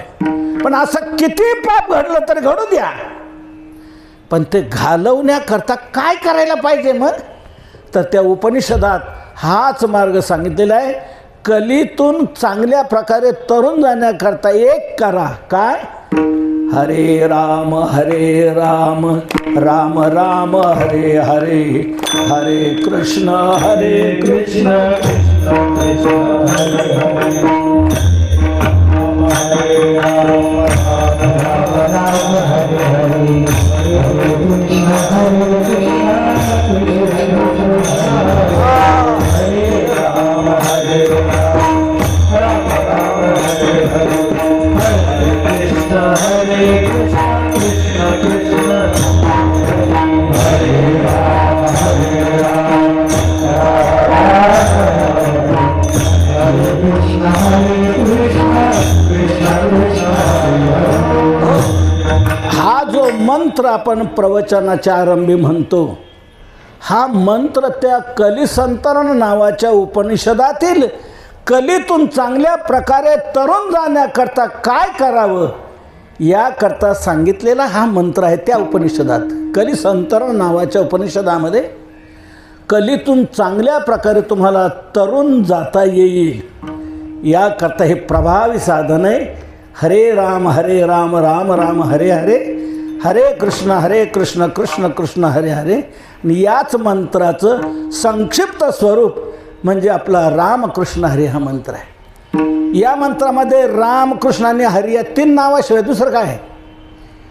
पण असं किती पाप घडलं तरी घडू द्या, पण ते घालवण्याकरता काय करायला पाहिजे मग? तर त्या उपनिषदात हाच मार्ग सांगितलेला आहे. कलीतून चांगल्या प्रकारे तरुण जाण्याकरता एक करा. काय? हरे राम राम राम हरे हरे, हरे कृष्ण कृष्ण कृष्ण हरे हरे, हरे राम राम हरे हरे, हरे कृष्ण हरे राम हरे राम, राम राम हरे हरे, हरे कृष्ण कृष्ण आपण प्रवचनाच्या आरंभी म्हणतो, हा मंत्र त्या कलिसंतरण नावाच्या उपनिषदातील कलीतून चांगल्या प्रकारे तरुण जाण्याकरता काय करावं याकरता सांगितलेला हा मंत्र आहे. त्या उपनिषदात कलिसंतरण नावाच्या उपनिषदामध्ये कलीतून चांगल्या प्रकारे तुम्हाला तरुण जाता येईल याकरता हे प्रभावी साधन आहे. हरे राम राम राम हरे हरे, हरे कृष्ण कृष्ण कृष्ण हरे हरे. याच मंत्राचं संक्षिप्त स्वरूप म्हणजे आपला रामकृष्ण हरी हा मंत्र आहे. या मंत्रामध्ये राम कृष्ण आणि हरी या 3 नावाशिवाय दुसरं काय आहे?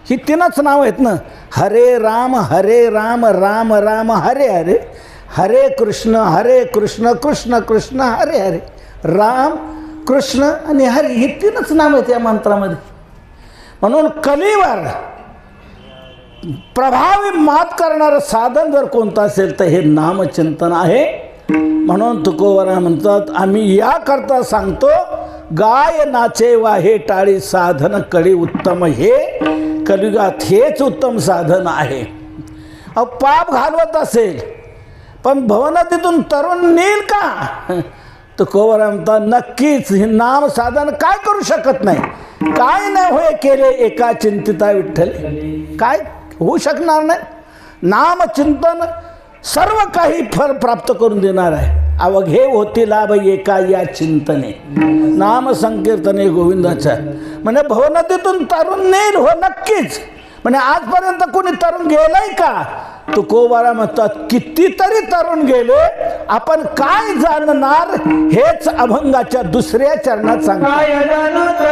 ही 3च नावं आहेत ना. हरे राम राम राम हरे हरे, हरे कृष्ण कृष्ण कृष्ण हरे हरे. राम कृष्ण आणि हरी ही 3च नावं आहेत या मंत्रामध्ये. म्हणून कलीवर प्रभावी मात करणारं साधन जर कोणतं असेल तर हे नामचिंतन आहे. म्हणून तुकोबरा म्हणतात, आम्ही याकरता सांगतो, गाय नाचे वाहे टाळी साधन कळी उत्तम हे कलियुगात हेच उत्तम साधन आहे. पाप घालवत असेल पण भवनदीतून तरुण नेईल का? तुकोबरा म्हणतात, नक्कीच हे नाम साधन काय करू शकत नाही. काय नाही होय केले एका चिंतिता विठ्ठल, काय होऊ शकणार नाही. नामचिंतन सर्व काही फळ प्राप्त करून देणार आहे. अवघे होती लाभ एका या चिंतने, नाम संकीर्तने गोविंदाच्या. म्हणजे भवनदीतून तरुण नेईल हो नक्कीच. म्हणजे आजपर्यंत कोणी तरुण गेलंय का? तुकोबारा म्हणतात, कितीतरी तरुण गेले, आपण काय जाणणार हेच अभंगाच्या 2ऱ्या चरणात सांगतात.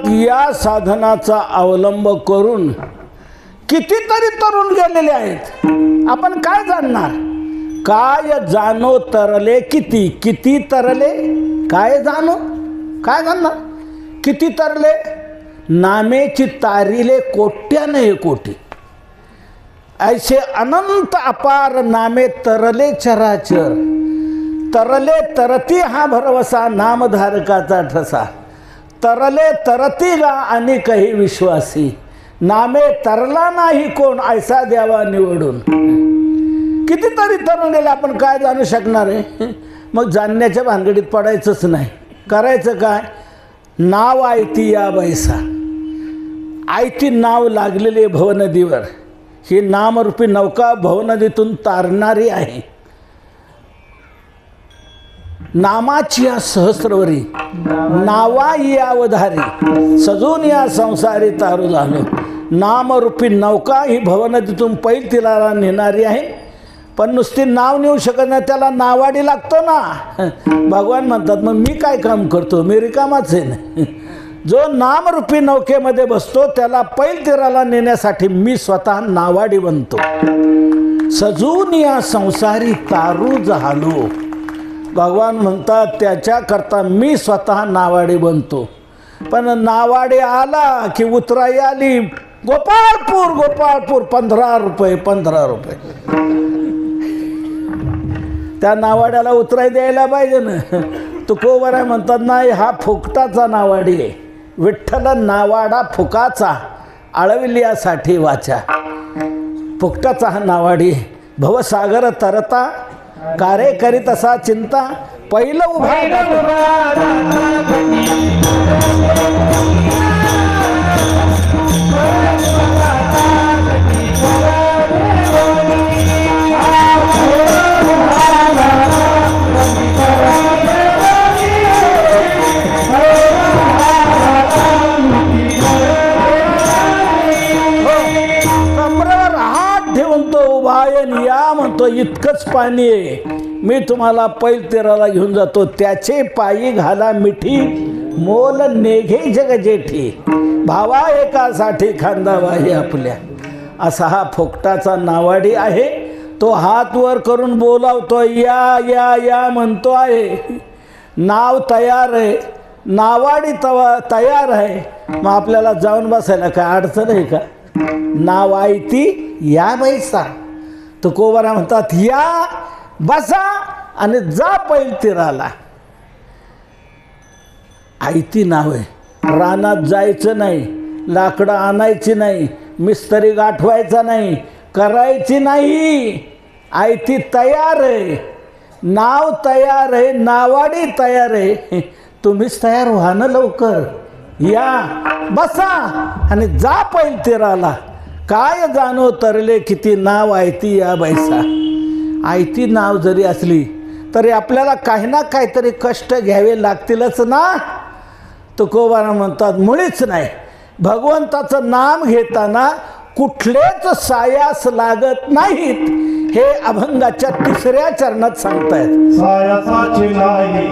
या साधनाचा अवलंब करून कितीतरी तरुण गेलेले आहेत. आपण काय जाणणार? काय जाणो तरले किती, किती तरले काय जाणो, काय जाणणार? किती तरले नामेची तारिले कोट्याने कोटी, ऐसे अनंत अपार नामे तरले चराचर. तरले तरती हा भरवसा नामधारकाचा ठसा, तरले तरतीला आणि काही विश्वासी, नामे तरला नाही कोण ऐसा द्यावा निवडून. कितीतरी तरुण गेले, आपण काय जाणू शकणार आहे? मग जाणण्याच्या भानगडीत पडायचंच नाही. करायचं काय? नाव आयती या बैसा, आयती नाव लागलेले भवनदीवर. ही नामरूपी नौका भवनदीतून तारणारी आहे. नामाची या सहस्रवरी नावा या अवधारी, सजून या संसारी तारू झालो. नामरूपी नौका ही भवनदीतून पैल तिला नेणारी आहे. पण नुसती नाव नेऊ शकत नाही, त्याला नावाडी लागतो ना. भगवान म्हणतात, मग मी काय काम करतो? मी रिकामाच आहे ना. जो नामरूपी नौकेमध्ये बसतो त्याला पैलतीराला नेण्यासाठी मी स्वतः नावाडी बनतो. सजून या संसारी तारू झालो. भगवान म्हणतात त्याच्याकरता मी स्वतः नावाडी बनतो. पण नावाडी आला की उतराई आली गोपाळपूर गोपाळपूर 15 रुपये 15 रुपये. त्या नावाड्याला उतराई द्यायला पाहिजे ना. तुकोबराय म्हणतात नाही हा फुकटाचा नावाडी आहे. विठ्ठल नावाडा फुकाचा आळविल्यासाठी वाचा. फुकटाचा हा नावाडी. भवसागर तरता कारे करीत असा चिंता पहिलं उभा या म्हणतो इतकंच पाणी आहे. मी तुम्हाला पैलतीराला घेऊन जातो. त्याचे पायी घाला मिठी मोल नेघे जग जेठी. भावा एकासाठी खांदाबाई आपल्या. असा हा फोकटाचा नावाडी आहे. तो हात वर करून बोलावतो या या या म्हणतो आहे. नाव तयार आहे. नावाडी तयार आहे. मग आपल्याला जाऊन बसायला काय अडचण आहे का? नाव आयती या बैसा. तुकोबरा म्हणतात या बसा आणि जा पैलतीराला. आयती नाव आहे. रानात जायचं नाही, लाकडं आणायची नाही, मिस्त्री गाठवायचा नाही, करायची नाही. आयती तयार आहे. नाव तयार आहे. नावाडी तयार आहे. तुम्हीच तयार व्हा ना लवकर. या बसा आणि जा पैलतीराला. काय जाणो तरले किती नाव आयती या बैसा. आयती नाव जरी असली तरी आपल्याला काही ना काहीतरी कष्ट घ्यावे लागतीलच ना. तुकोबारा म्हणतात मुळीच नाही. भगवंताचं नाम घेताना कुठलेच सायास लागत नाहीत. हे अभंगाच्या 3ऱ्या चरणात सांगतायत. सायासाची नाही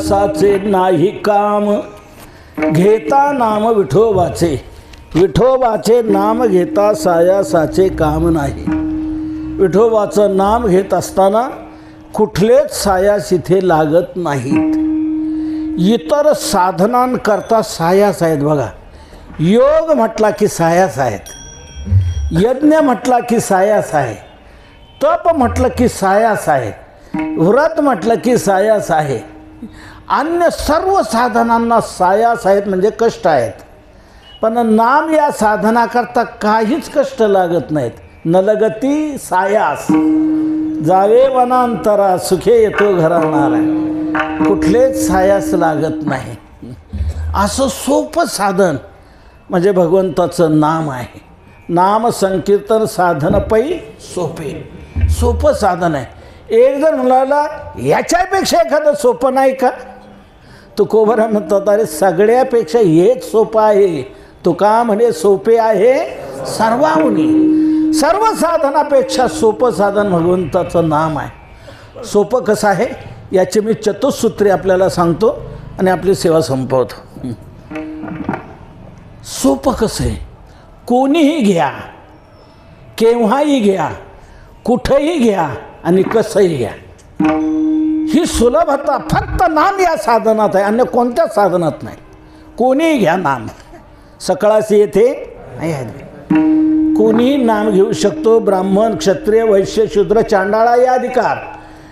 सायासाचे नाही काम, घेता नाम विठोबाचे, विठोबाचे नाम घेता सायासाचे काम नाही. विठोबाचं नाम घेत असताना कुठलेच सायास इथे लागत नाहीत. इतर साधनांकरता सायास आहेत बघा. योग म्हटला की सायास आहेत, यज्ञ म्हटला की सायास आहे, तप म्हटलं की सायास आहे, व्रत म्हटलं की सायास आहे. अन्य सर्व साधनांना सायास आहेत म्हणजे कष्ट आहेत. पण नाम या साधनाकरता काहीच कष्ट लागत नाहीत. न लगती सायास, जावे वनांतरा सुखे येतो घराणारा. कुठलेच सायास लागत नाही. असं सोपं साधन म्हणजे भगवंताचं नाम आहे. नाम संकीर्तन साधन पै सोपे, सोपं साधन आहे. एक जण म्हणाला याच्यापेक्षा एखादं सोपं नाही का? तुकोबरा म्हणतात अरे सगळ्यापेक्षा हेच सोपं आहे. तुका म्हणे सोपे आहे सर्वाहुनी. सर्व साधनापेक्षा सोपं साधन भगवंताचं नाम आहे. सोपं कसं आहे याची मी चतुसूत्री आपल्याला सांगतो आणि आपली सेवा संपवतो. सोपं कसं आहे? कोणीही घ्या, केव्हाही घ्या, कुठंही घ्या आणि कसंही घ्या. ही सुलभता फक्त नाम या साधनात आहे, अन्य कोणत्याच साधनात नाही. कोणीही घ्या नाम, सकळाशी येथे कोणीही नाम घेऊ शकतो. ब्राह्मण, क्षत्रिय, वैश्य, शूद्र, चांडाळा या अधिकार,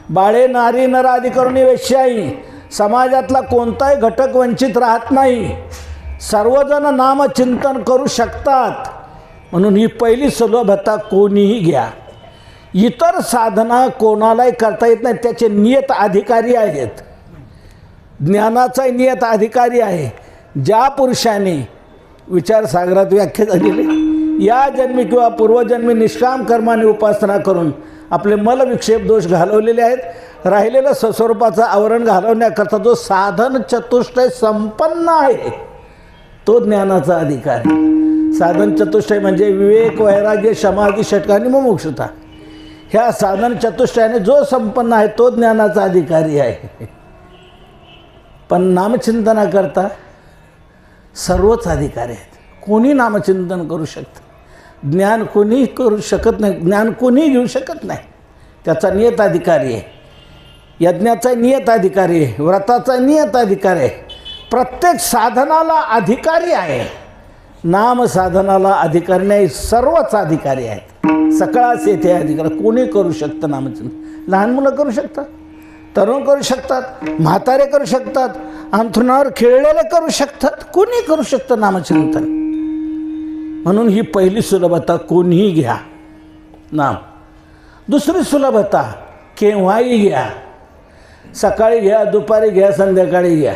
बाळे, नारी, नराधी करून वेश्याही, समाजातला कोणताही घटक वंचित राहत नाही. सर्वजण नामचिंतन करू शकतात. म्हणून ही पहिली सुलभता कोणीही घ्या. इतर साधना कोणालाही करता येत नाही, त्याचे नियत अधिकारी आहेत. ज्ञानाचा नियत अधिकारी आहे. ज्या पुरुषाने विचारसागरात व्याख्या झालेली या जन्मी किंवा पूर्वजन्मी निष्काम कर्माने उपासना करून आपले मलविक्षेप दोष घालवलेले आहेत. राहिलेलं स्वस्वरूपाचं आवरण घालवण्याकरता जो साधन चतुष्टय संपन्न आहे तो ज्ञानाचा अधिकारी. साधन चतुष्टय म्हणजे विवेक, वैराग्य, समाधी, षटका आणि मुमुक्षुता. ह्या साधन चतुष्टयाने जो संपन्न आहे तो ज्ञानाचा अधिकारी आहे. पण नामचिंतनाकरता सर्वच अधिकारी आहेत. कोणी नामचिंतन करू शकतं. ज्ञान कोणीही करू शकत नाही, ज्ञान कोणीही घेऊ शकत नाही. त्याचा नियत अधिकारी आहे. यज्ञाचा नियत अधिकारी आहे, व्रताचा नियत अधिकारी आहे. प्रत्येक साधनाला अधिकारी आहे. नाम साधनाला अधिकारी नाही, सर्वच अधिकारी आहेत. सकळाच येथे अधिकार. कोणी करू शकतं नामचिंतन. लहान मुलं करू शकतात, तरुण करू शकतात, म्हातारे करू शकतात, अंथरुणावर खेळलेले करू शकतात. कोणी करू शकतं नामचिंतन. म्हणून ही पहिली सुलभता कोणीही घ्या नाम. दुसरी सुलभता केव्हाही घ्या. सकाळी घ्या, दुपारी घ्या, संध्याकाळी घ्या.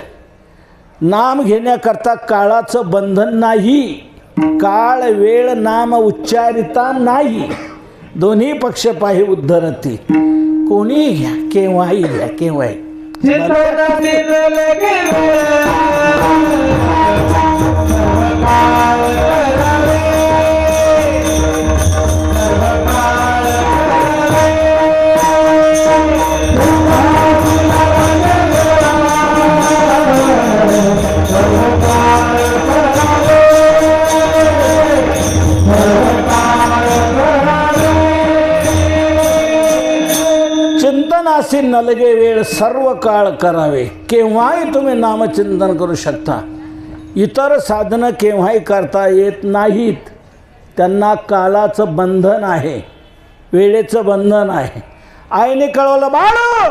नाम घेण्याकरता काळाचं बंधन नाही. काळ वेळ नाम उच्चारिता नाही. दोन्ही पक्ष पाही उद्धरती. कोणीही घ्या, केव्हाही घ्या, केव्हाही. चिंतनासी नलगे वेळ सर्व काळ करावे. केव्हाही तुम्ही नामचिंतन करू शकता. इतर साधनं केव्हाही करता येत नाहीत. त्यांना काळाचं बंधन आहे, वेळेचं बंधन आहे. आईने कळवलं बाळू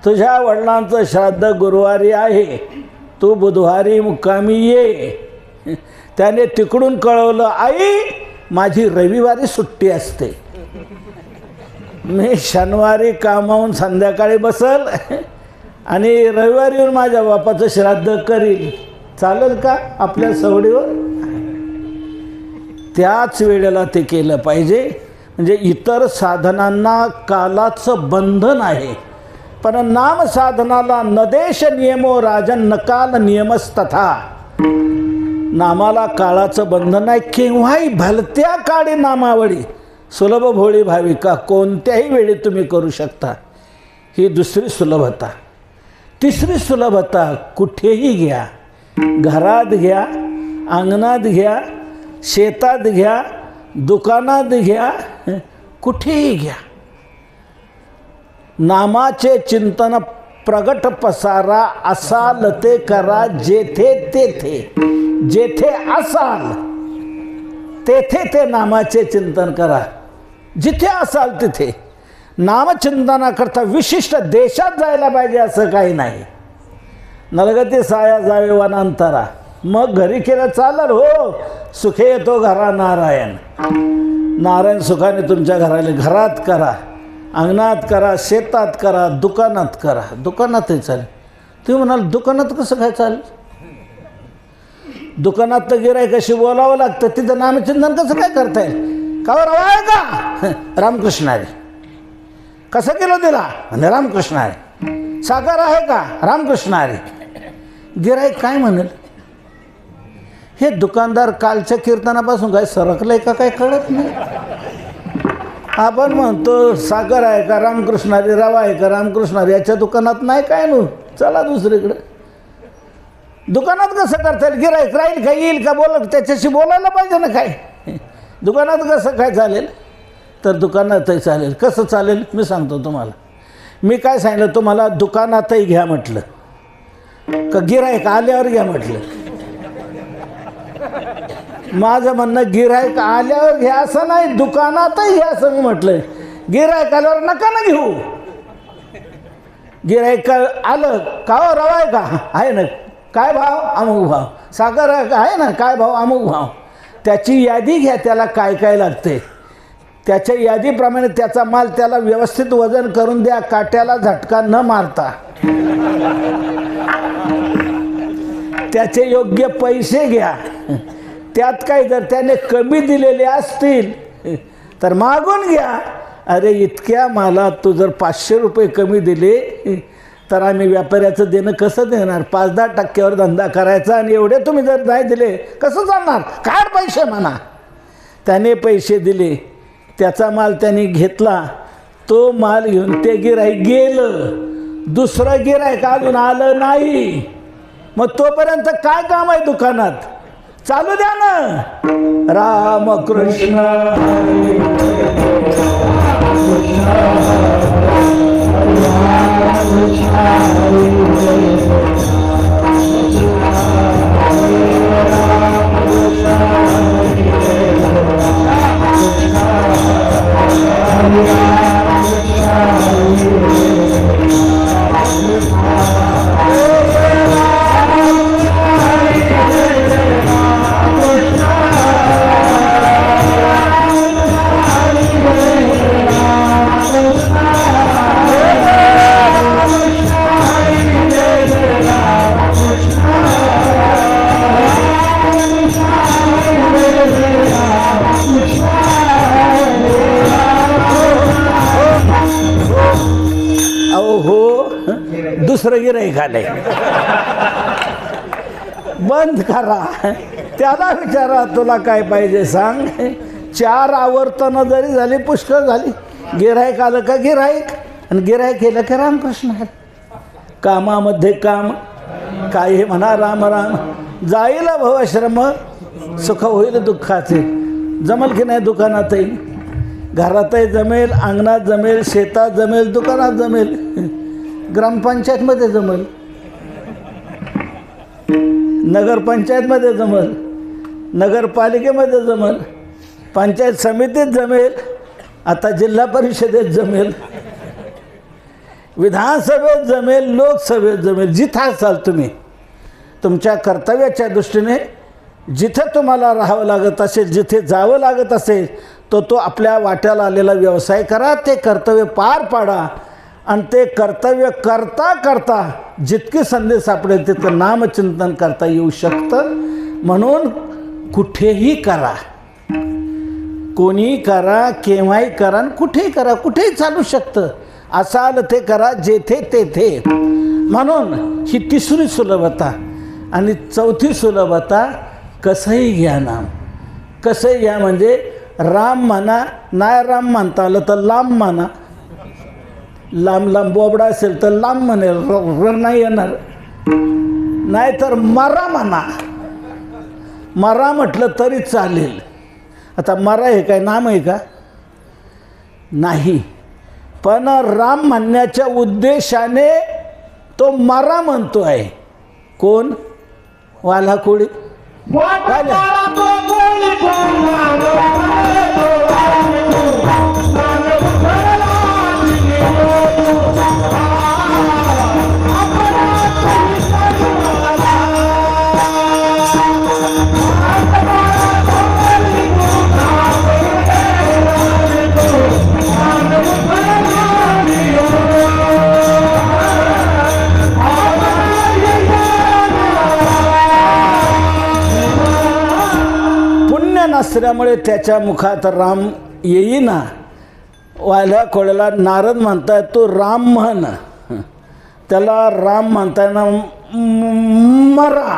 तुझ्या वडिलांचं श्राद्ध गुरुवारी आहे, तू बुधवारी मुक्कामी ये. त्याने तिकडून कळवलं आई माझी रविवारी सुट्टी असते, मी शनिवारी कामावून संध्याकाळी बसल आणि रविवारी येऊन माझ्या बापाचं श्राद्ध करील. चालेल का आपल्या सवडीवर? त्याच वेळेला ते केलं पाहिजे. म्हणजे इतर साधनांना कालाचं बंधन आहे, पण नाम साधनाला नदेश नियमो राजन नकाल नियमस्तथा. नामाला काळाचं बंधन नाही. केव्हाही भलत्या काळी नामावळी सुलभ भोळी भाविका कोणत्याही वेळी तुम्ही करू शकता. ही दुसरी सुलभता. तिसरी सुलभता, कुठेही घ्या, घरात घ्या, अंगणात घ्या, शेतात घ्या, दुकानात घ्या, कुठेही घ्या. नामाचे चिंतन प्रगट पसारा, असाल ते करा जेथे तेथे. जेथे असाल तेथे ते नामाचे चिंतन करा. जिथे असाल तिथे नामचिंतनाकरता विशिष्ट देशात जायला पाहिजे असं काही नाही. नलगती साया जावे वनांतरा, मग घरी केलं चालेल. हो, सुखे येतो घरा नारायण. नारायण सुखाने तुमच्या घरात करा, अंगणात करा, शेतात करा, दुकानात करा. दुकानातही चालेल. तुम्ही म्हणाल दुकानात कसं काय चालेल? दुकानात तर गिऱ्हाईकाशी बोलावं लागतं, तिथं नामचिंतन कसं काय करता येईल? का रवा आहे का? रामकृष्ण आहे. कसं केलं तिला? म्हणजे रामकृष्ण आहे. साखर आहे का? रामकृष्ण आहे. गिऱ्हाईक काय म्हणेल? हे दुकानदार कालच्या कीर्तनापासून काय सरकलंय का काय कळत नाही. आपण म्हणतो साखर आहे का? रामकृष्ण आहे. रवा आहे का? रामकृष्ण आहे. याच्या दुकानात नाही काय नु, चला दुसरीकडे. दुकानात कसं करता येईल? गिऱ्हाईक राहील का? येईल का? त्याच्याशी बोलायला पाहिजे ना काय. दुकानात कसं काय चालेल? तर दुकानातही चालेल. कसं चालेल मी सांगतो तुम्हाला. मी काय सांगितलं तुम्हाला? दुकानातही घ्या म्हटलं का गिऱ्हाईक आल्यावर घ्या म्हटलं? माझं म्हणणं गिऱ्हाईक आल्यावर घ्या असं नाही, दुकानातही घ्या असं मी म्हटलंय. गिऱ्हाईक आल्यावर नका ना घेऊ. गिऱ्हाईक आलं का? हो रवा आहे का? आहे ना. काय भाव? अमुक भाव. साखर आहे ना? काय भाव? अमुक भाव. त्याची यादी घ्या, त्याला काय काय लागते. त्याच्या यादीप्रमाणे त्याचा माल त्याला व्यवस्थित वजन करून द्या, काट्याला झटका न मारता. त्याचे योग्य पैसे घ्या. त्यात काही जर त्याने कमी दिलेले असतील तर मागून घ्या. अरे इतक्या मालात तू जर 500 रुपये कमी दिले तर आम्ही व्यापाऱ्याचं देणं कसं देणार? 5-10% धंदा करायचा आणि एवढे तुम्ही जर नाही दिले कसं चालणार? काढ पैसे म्हणा. त्याने पैसे दिले, त्याचा माल त्याने घेतला, तो माल घेऊन ते गिऱ्हाईक गेलं. दुसरं गिऱ्हाईक अजून आलं नाही. मग तोपर्यंत काय काम आहे दुकानात? चालू द्या ना. रामकृष्ण दुसरं गिऱ्हाईक आलंय. बंद करा. त्याला विचारा तुला काय पाहिजे सांग. 4 आवर्तनं जरी झाली पुष्कळ झाली. गिऱ्हाईक आलं का गिऱ्हाईक, आणि गिऱ्हाईक केलं का रामकृष्ण. कामामध्ये काम, काय हे म्हणा राम राम. जाईल भवश्रम, सुख होईल दुःखाचे. जमल की नाही? दुकानातही, घरातही जमेल, अंगणात जमेल, शेतात जमेल, दुकानात जमेल, ग्रामपंचायतमध्ये जमेल, नगरपंचायतमध्ये जमेल, नगरपालिकेमध्ये जमेल, पंचायत समितीत जमेल, आता जिल्हा परिषदेत जमेल, विधानसभेत जमेल, लोकसभेत जमेल. जिथं असाल तुम्ही तुमच्या कर्तव्याच्या दृष्टीने, जिथं तुम्हाला राहावं लागत असेल, जिथे जावं लागत असेल, तो आपल्या वाट्याला आलेला व्यवसाय करा. ते कर्तव्य पार पाडा. आणि ते कर्तव्य करता करता जितकी संधी सापडेल तितकं नामचिंतन करता येऊ शकतं. म्हणून कुठेही करा, कोणीही करा, केव्हाही करा, आणि कुठेही करा. कुठेही चालू शकतं. असाल ते करा, जेथे तेथे. म्हणून ही तिसरी सुलभता. आणि चौथी सुलभता, कसंही घ्या नाम. कसंही घ्या म्हणजे राम म्हणा, नाही राम म्हणता आलं तर लांब म्हणा. लांब लांब बोबडा असेल तर लांब म्हणेल, र नाही येणार. नाहीतर मरा म्हणा, मरा म्हटलं तरी चालेल. आता मरा हे काय नाम आहे का? नाही. पण राम म्हणण्याच्या उद्देशाने तो मरा म्हणतो आहे. कोण? वाल्हा कोळी. नसल्यामुळे त्याच्या मुखात राम येईना. वाल्या कोळ्याला नारद म्हणताय तो राम म्हण, त्याला राम म्हणताना मरा.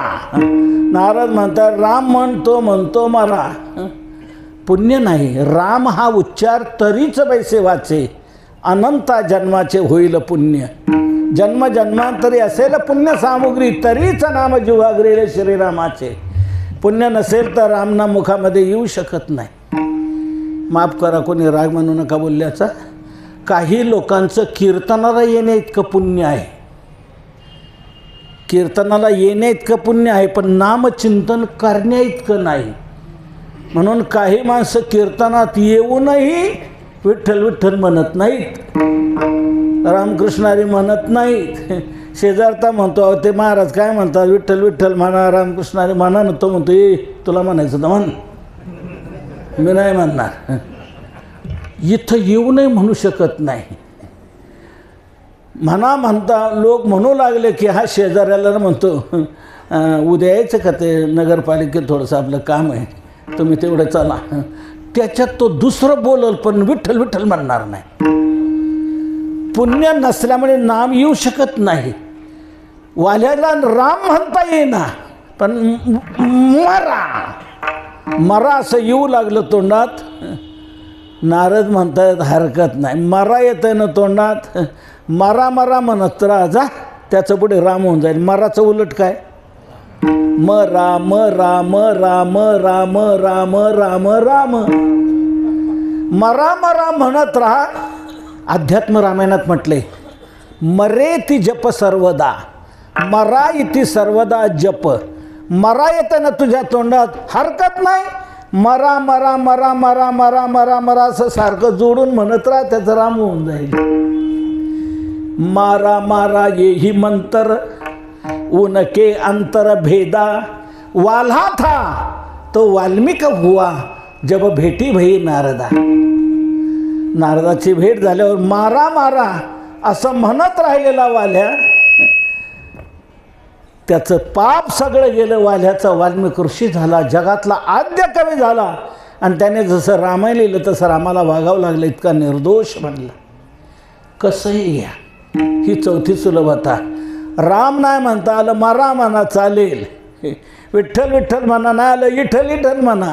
नारद म्हणताय राम म्हणतो म्हणतो मरा. पुण्य नाही. राम हा उच्चार तरीच पैसे वाचे, अनंता जन्माचे होईल पुण्य. जन्म जन्मांतरी असेल पुण्य सामुग्री, तरीच नाम जीवाग्रेले श्रीरामाचे. पुण्य नसेल तर रामना मुखामध्ये येऊ शकत नाही. माफ करा, कोणी राग म्हणू नका बोलल्याचा. काही लोकांचं कीर्तनाला येणे इतकं पुण्य आहे, कीर्तनाला येणे इतकं पुण्य आहे, पण नामचिंतन करण्या इतकं नाही. म्हणून काही माणसं कीर्तनात येऊनही विठ्ठल विठ्ठल म्हणत नाहीत, रामकृष्णारी म्हणत नाहीत. शेजारता म्हणतो ते महाराज काय म्हणतात, विठ्ठल विठ्ठल म्हणा, रामकृष्णारी म्हणा ना. तो म्हणतो ए तुला म्हणायचं तर म्हण, मी नाही म्हणणार. इथं येऊनही म्हणू शकत नाही. म्हणा म्हणता लोक म्हणू लागले की हा शेजाऱ्याला म्हणतो उद्या यायचं का ते नगरपालिकेत थोडंसं आपलं काम आहे, तुम्ही तेवढं चला. त्याच्यात तो दुसरं बोलल पण विठ्ठल विठ्ठल म्हणणार नाही. पुण्य नसल्यामुळे नाम येऊ शकत नाही. वाल्याला राम म्हणता येईना, पण मरा मरा असं येऊ लागलं तोंडात. नारद म्हणतायत हरकत नाही. मरा येतं ना तोंडात, मरा मरा म्हणत राहा, त्याचं पुढे राम होऊन जाईल. मराचं उलट काय? म राम राम राम राम राम राम राम. मरा मरा म्हणत राहा. अध्यात्म रामायणात म्हटले मरे ती जप सर्वदा, मरा इति सर्वदा जप. मरा येतं ना तुझ्या तोंडात, हरकत नाही. मरा मरा मरा मरा मरा मरा मरा असं सारखं जोडून म्हणत राहा, त्याचं राम होऊन जाईल. मारा मारा येही मंतर उनके अंतर भेदा, वाल्हा था तो वाल्मिक हुआ जब भेटी भई नारदा. नारदाची भेट झाल्यावर मारा मारा असं म्हणत राहिलेला वाल्या, त्याचं पाप सगळं गेलं. वाल्याचा वाल्मिक ऋषी झाला, जगातला आद्य कवी झाला. आणि त्याने जसं रामायण लिहिलं तसं रामाला वागावं लागलं, इतका निर्दोष बनला. कसंही घ्या, ही चौथी सुलभता. राम नाही म्हणता आलं, मरा म्हणा चालेल. विठ्ठल विठ्ठल म्हणा नाही आलं, इठल इठल म्हणा.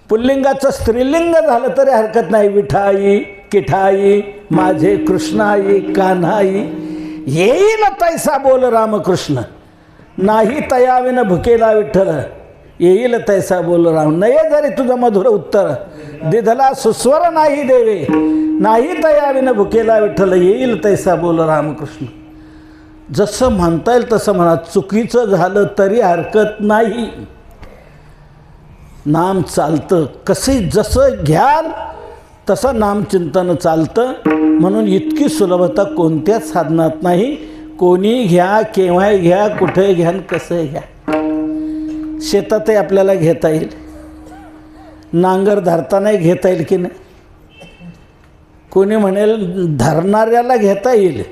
पुल्लिंगाचं स्त्रीलिंग झालं तरी हरकत नाही. विठाई किठाई माझे कृष्णाई कान्हाई, येईल तैसा बोल रामकृष्ण. नाही तयाविन भुकेला विठ्ठल, येईल तैसा बोल राम. नये जरी तुझं मधुर उत्तर, दिधला सुस्वर नाही देवे. नाही तयाविन भुकेला विठ्ठल, येईल तैसा बोल रामकृष्ण. जसं म्हणता येईल तसं म्हणा. चुकीचं झालं तरी हरकत नाही. नाम चालतं. कसंही जसं घ्याल तसं नामचिंतन चालतं. म्हणून इतकी सुलभता कोणत्याच साधनात नाही. कोणी घ्या, केव्हाही घ्या, कुठे घ्या, कसंही घ्या. शेतातही आपल्याला घेता येईल, नांगर धरतानाही घेता येईल की नाही. कोणी म्हणेल धरणाऱ्याला घेता येईल,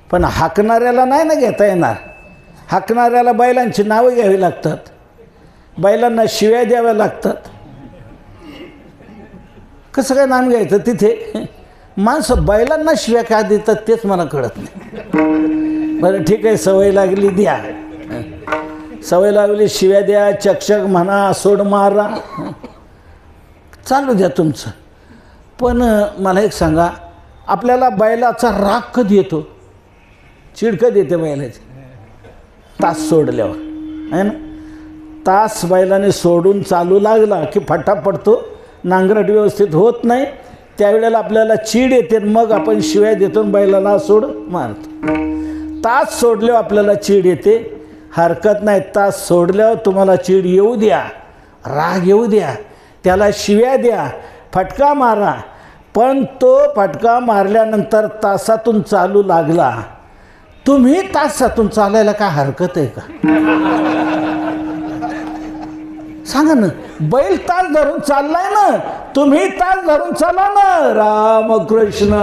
पण हाकणाऱ्याला नाही ना घेता येणार. हाकणाऱ्याला बैलांची नावं घ्यावी लागतात, बैलांना शिव्या द्याव्या लागतात. कसं काय नाम घ्यायचं तिथे? माणसं बैलांना शिव्या का देतात तेच मला कळत नाही. बरं ठीक आहे, सवय लागली द्या, सवय लागली शिव्या द्या, चकचक म्हणा, सोड मारा, चालू द्या तुमचं. पण मला एक सांगा, आपल्याला बैलाचा राग कधी येतो, चीड कधी येते बैलाची? तास सोडल्यावर आहे ना. तास बैलाने सोडून चालू लागला की फटा पडतो, नांगरट व्यवस्थित होत नाही, त्यावेळेला आपल्याला चीड येते, मग आपण शिव्या देतो बैलाला सोड मारतो. तास सोडल्यावर आपल्याला चीड येते, हरकत नाही. तास सोडल्यावर तुम्हाला चीड येऊ द्या, राग येऊ द्या, त्याला शिव्या द्या, फटका मारा, पण तो फटका मारल्यानंतर तासातून चालू लागला. तुम्ही तासातून चालायला काय हरकत आहे का? सांगा ना. बैल तास धरून चाललाय ना, तुम्ही तास धरून चाला ना. रामकृष्ण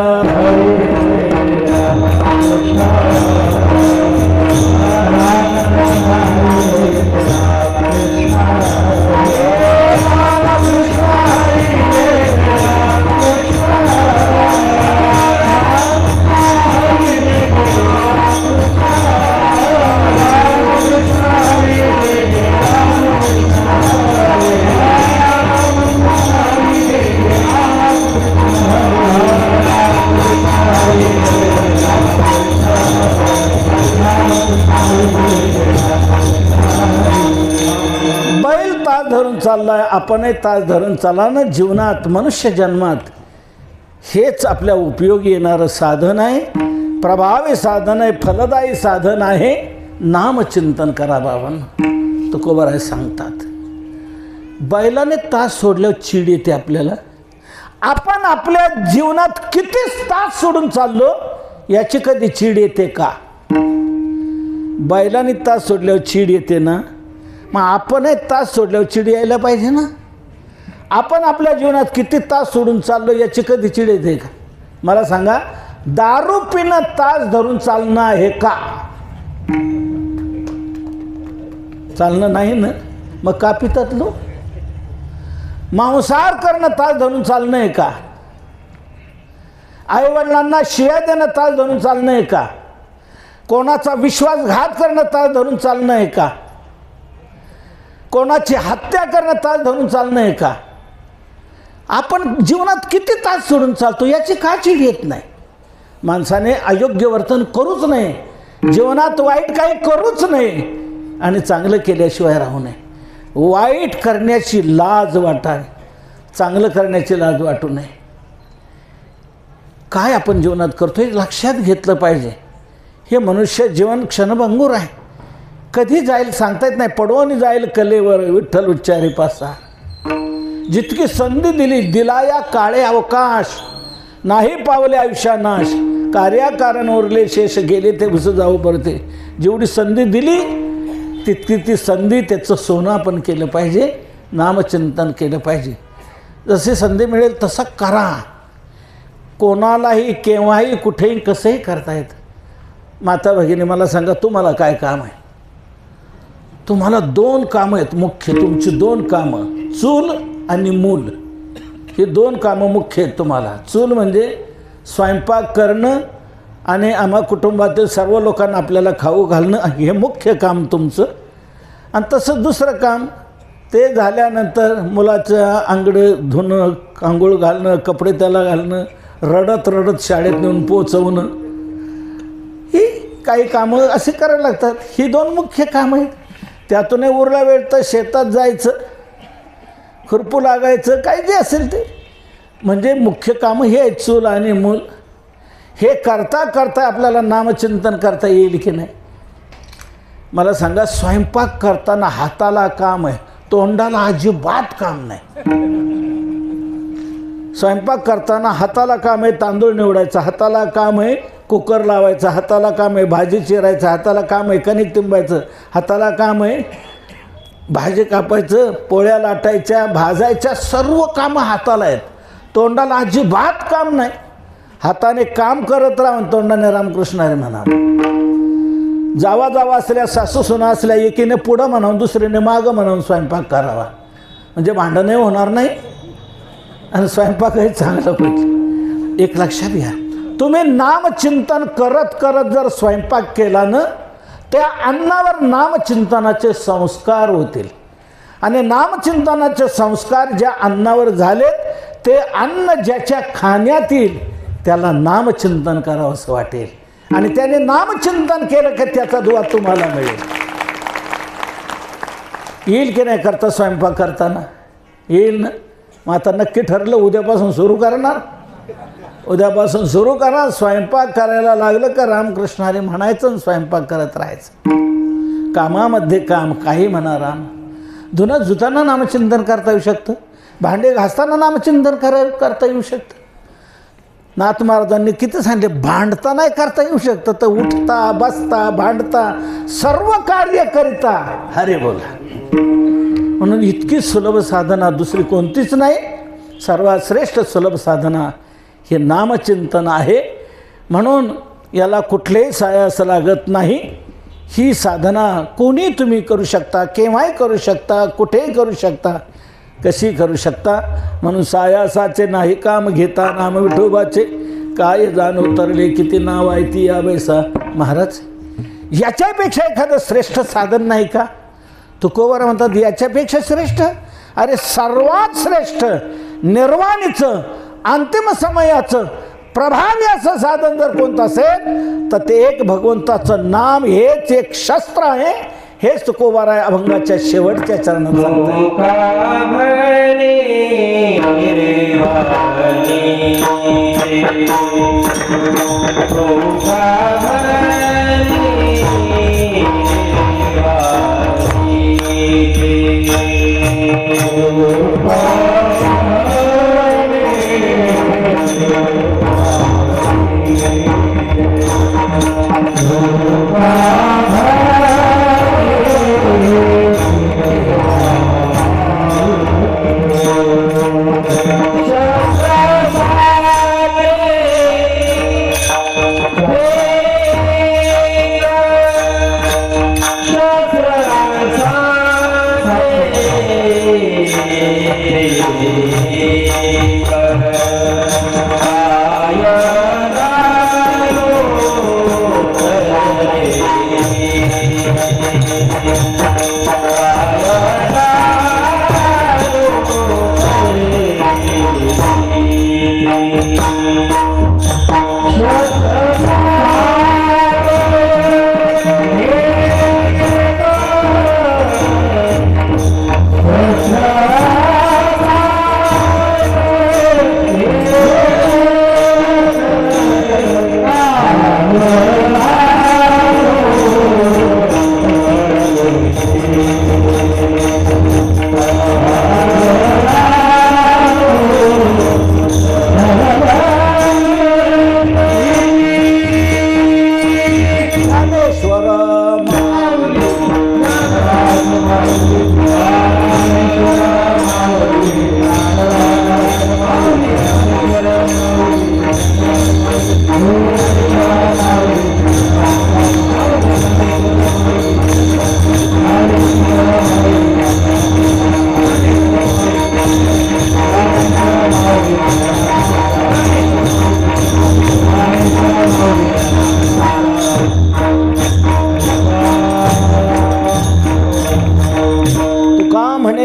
बैल तास धरून चाललाय, आपणही तास धरून चाला ना. जीवनात, मनुष्य जन्मात हेच आपल्या उपयोगी येणारं साधन आहे, प्रभावी साधन आहे, फलदायी साधन आहे. नामचिंतन करा बाबांनो. तुकोबाराय सांगतात, बैलाने तास सोडल्यावर चीड येते आपल्याला. आपण आपल्या जीवनात किती तास सोडून चाललो याची कधी चीड येते का? बैलाने तास सोडल्यावर चीड येते ना, मग आपणही तास सोडल्यावर चीड यायला पाहिजे ना. आपण आपल्या जीवनात किती तास सोडून चाललो याची कधी चीड येते का? मला सांगा. दारू पिणं तास धरून चालणं आहे का? चालणं नाही ना, मग का पितात लोक? मांसाहार करणं तास धरून चालणं आहे का? आईवडिलांना शिव्या देणं तास धरून चालणं आहे का? कोणाचा विश्वासघात करणं तास धरून चालणं आहे का? कोणाची हत्या करणं तास धरून चालणं आहे का? आपण जीवनात किती तास सोडून चालतो याची का चीड येत नाही? माणसाने अयोग्य वर्तन करूच नाही, जीवनात वाईट काही करूच नाही आणि चांगलं केल्याशिवाय राहू नये. वाईट करण्याची लाज वाटावी, चांगलं करण्याची लाज वाटू नये. काय आपण जीवनात करतो हे लक्षात घेतलं पाहिजे. हे मनुष्य जीवन क्षणभंगूर आहे, कधी जाईल सांगता येत नाही. पडवून जाईल कलेवर विठ्ठल उच्चारी पासा. जितकी संधी दिली दिलाया काळे अवकाश, नाही पावले आयुष्या नाश. कार्याकारण उरले शेष गेले ते भुस जाऊ परते. जेवढी संधी दिली तितकी ती संधी त्याचं सोनं आपण केलं पाहिजे, नामचिंतन केलं पाहिजे. जशी संधी मिळेल तसं करा. कोणालाही केव्हाही कुठेही कसंही करता येतं. माता भगिनी मला सांगा, तुम्हाला काय काम आहे? तुम्हाला 2 कामं आहेत मुख्य. तुमची 2 कामं, चूल आणि मूल. हे 2 कामं मुख्य आहेत तुम्हाला. चूल म्हणजे स्वयंपाक करणं आणि आम्हा कुटुंबातील सर्व लोकांना आपल्याला खाऊ घालणं, हे मुख्य काम तुमचं. आणि तसं दुसरं काम ते झाल्यानंतर मुलाचं आंगडं धुणं, आंघोळ घालणं, कपडे त्याला घालणं, रडत रडत शाळेत नेऊन पोचवणं. ही काही कामं अशी करायला लागतात. ही 2 मुख्य कामं आहेत. त्यातूनही उरला वेळ तर शेतात जायचं, खुरपू लागायचं, काही जे असेल ते. म्हणजे मुख्य कामं हे आहेत, चूल आणि मूल. हे करता करता आपल्याला नामचिंतन करता येईल की नाही? मला सांगा. स्वयंपाक करताना हाताला काम आहे, तोंडाला अजिबात काम नाही. स्वयंपाक करताना हाताला काम आहे तांदूळ निवडायचं, हाताला काम आहे कुकर लावायचं, हाताला काम आहे भाजी चिरायचं, हाताला काम आहे कणिक तिंबायचं, हाताला काम आहे भाजी कापायचं, पोळ्या लाटायच्या, भाजायच्या. सर्व कामं हाताला आहेत, तोंडाला अजिबात काम नाही. हाताने काम करत राहून तोंडाने रामकृष्ण हरी म्हणा. जावा जावा असल्या सासू सुना असल्या एकीने पुढं म्हणावून दुसरीने मागं म्हणावून स्वयंपाक करावा, म्हणजे भांडणही होणार नाही आणि स्वयंपाकही चांगलं होईल. एक लक्षात घ्या, तुम्ही नामचिंतन करत करत जर स्वयंपाक केला ना, त्या अन्नावर नामचिंतनाचे संस्कार होतील. आणि नामचिंतनाचे संस्कार ज्या अन्नावर झालेत ते अन्न ज्याच्या खाण्यात येईल त्याला नामचिंतन करावं असं वाटेल आणि त्याने नामचिंतन केलं की त्याचा दुवा तुम्हाला मिळेल. येईल की नाही करता स्वयंपाक करताना? येईल ना. मग आता नक्की ठरलं उद्यापासून सुरू करणार. उद्यापासून सुरू करा. स्वयंपाक करायला लागलं का रामकृष्ण हरी म्हणायचं आणि स्वयंपाक करत राहायचं. कामामध्ये काम, काही म्हणा राम. धुणं धुताना नामचिंतन करता येऊ शकतं. भांडे घासताना नामचिंतन करता येऊ शकतं. नाथ महाराजांनी किती सांगितले, भांडता नाही करता येऊ शकतं, तर उठता बसता भांडता सर्व कार्य करिता हरे बोला. म्हणून इतकी सुलभ साधना दुसरी कोणतीच नाही. सर्वात श्रेष्ठ सुलभ साधना हे नामचिंतन आहे. म्हणून याला कुठलेही सायास लागत नाही. ही साधना कोणी तुम्ही करू शकता, केव्हाही करू शकता, कुठेही करू शकता, कशी करू शकता. म्हणून सायासाचे नाही काम घेता नाम विठोबाचे, काय जाण उतरले किती नाव आहे ती या बैसा. महाराज याच्यापेक्षा एखादं श्रेष्ठ साधन नाही का? तुकोबारा म्हणतात याच्यापेक्षा श्रेष्ठ. अरे सर्वात श्रेष्ठ निर्वाणीचं अंतिम समयाचं प्रभावी असं साधन जर कोणतं असेल तर ते एक भगवंताचं नाम, हेच एक शस्त्र आहे. हेच तुकोबारा अभंगाच्या शेवटच्या चरणात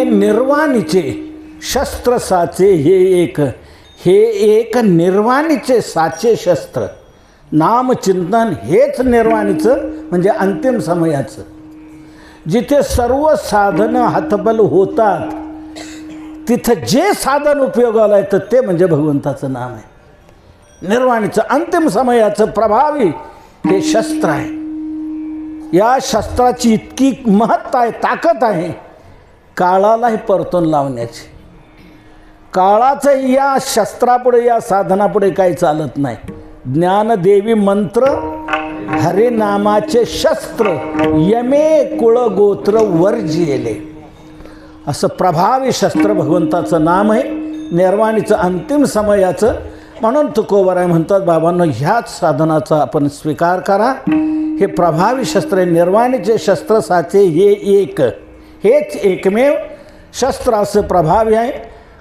निर्वाणीचे शस्त्र साचे हे एक निर्वाणीचे साचे शस्त्र. नामचिंतन हेच निर्वाणीचं म्हणजे अंतिम समयाचं. जिथे सर्व साधनं हातबल होतात तिथं जे साधन उपयोगाला येतं ते म्हणजे भगवंताचं नाम आहे. निर्वाणीचं अंतिम समयाचं प्रभावी हे शस्त्र आहे. या शस्त्राची इतकी महत्ता आहे, ताकद आहे काळालाही परतून लावण्याची. काळाचं या शस्त्रापुढे या साधनापुढे काही चालत नाही. ज्ञानदेवी मंत्र हरिनामाचे शस्त्र यमे कुळ गोत्र वर्जिले असं प्रभावी शस्त्र भगवंताचं नाम आहे, निर्वाणीचं अंतिम समयाचं. म्हणून तुकोबाराय म्हणतात बाबांनो ह्याच साधनाचा आपण स्वीकार करा. हे प्रभावी शस्त्र आहे. निर्वाणीचे शस्त्र साचे हेच एकमेव शस्त्र असं प्रभावी आहे.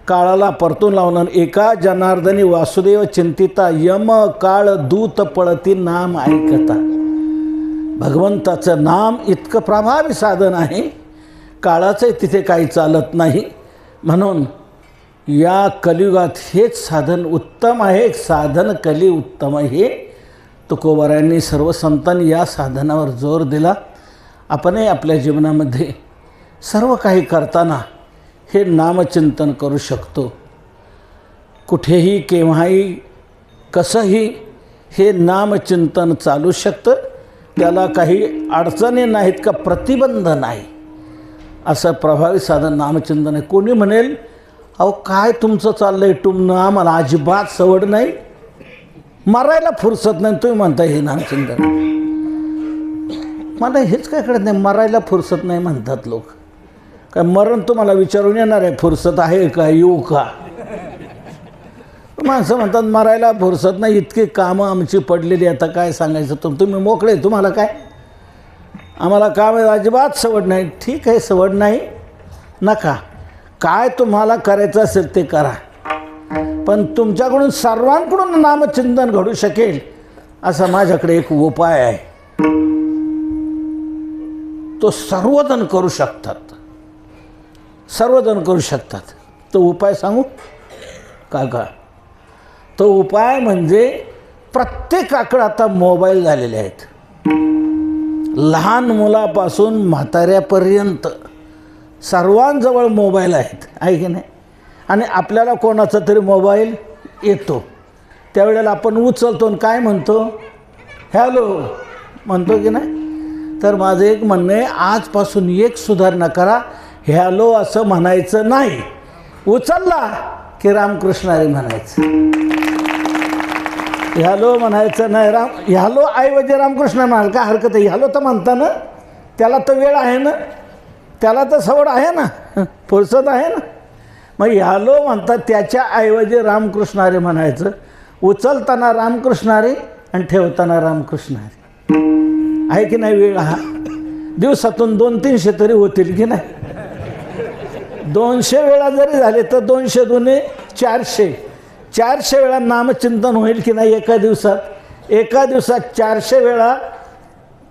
काळाला परतून लावणं. एका जनार्दनी वासुदेव चिंतिता यम काळ दूत पळती नाम ऐकता. भगवंताचं नाम इतकं प्रभावी साधन आहे, काळाचंही तिथे काही चालत नाही. म्हणून या कलियुगात हेच साधन उत्तम आहे. साधन कली उत्तम हे तुकोबारायांनी सर्व संतांनी या साधनावर जोर दिला. आपणही आपल्या जीवनामध्ये सर्व काही करताना हे नामचिंतन करू शकतो. कुठेही केव्हाही कसंही हे नामचिंतन चालू शकतं. त्याला काही अडचणी नाहीत का प्रतिबंध नाही. असं प्रभावी साधन नामचिंतन आहे. कोणी म्हणेल अहो काय तुमचं चाललं आहे टुमणं, आम्हाला अजिबात सवड नाही, मरायला फुरसत नाही, तुम्ही म्हणता हे नामचिंतन. मला हेच काय कळत नाही, मरायला फुरसत नाही म्हणतात लोक. काय मरण तुम्हाला विचारून येणार आहे फुरसत आहे का, येऊ का? माणसं म्हणतात मरायला फुरसत नाही, इतकी कामं आमची पडलेली, आता काय सांगायचं. तुम्ही मोकळे, तुम्हाला काय, आम्हाला काम अजिबात सवड नाही. ठीक आहे, सवड नाही नका, काय तुम्हाला करायचं असेल ते करा. पण तुमच्याकडून सर्वांकडून नामचिंतन घडू शकेल असा माझ्याकडे एक उपाय आहे. तो सर्वजण करू शकतात, सर्वजण करू शकतात. तो उपाय सांगू का? तो उपाय म्हणजे प्रत्येकाकडे आता मोबाईल झालेले आहेत. लहान मुलापासून म्हाताऱ्यापर्यंत सर्वांजवळ मोबाईल आहेत, आहे की नाही? आणि आपल्याला कोणाचा तरी मोबाईल येतो, त्यावेळेला आपण उचलतो आणि काय म्हणतो, हॅलो म्हणतो की नाही? तर माझं एक म्हणणं आहे, आजपासून एक सुधारणा करा, हॅलो असं म्हणायचं नाही. उचलला की रामकृष्ण हरी म्हणायचं, हॅलो म्हणायचं नाही. हॅलो ऐवजी रामकृष्ण म्हणाल का हरकत आहे? हॅलो तर म्हणता ना, त्याला तर वेळ आहे ना, त्याला तर सवड आहे ना, फुरसत आहे ना. मग हॅलो म्हणतात त्याच्या ऐवजी रामकृष्ण हरी म्हणायचं. उचलताना रामकृष्ण हरी आणि ठेवताना रामकृष्ण हरी, आहे की नाही? वेळ हा दिवसातून 200-300 तरी होतील की नाही? 200 वेळा जरी झाले तर 200 दुने 400, 400 वेळा नामचिंतन होईल की नाही एका दिवसात? एका दिवसात 400 वेळा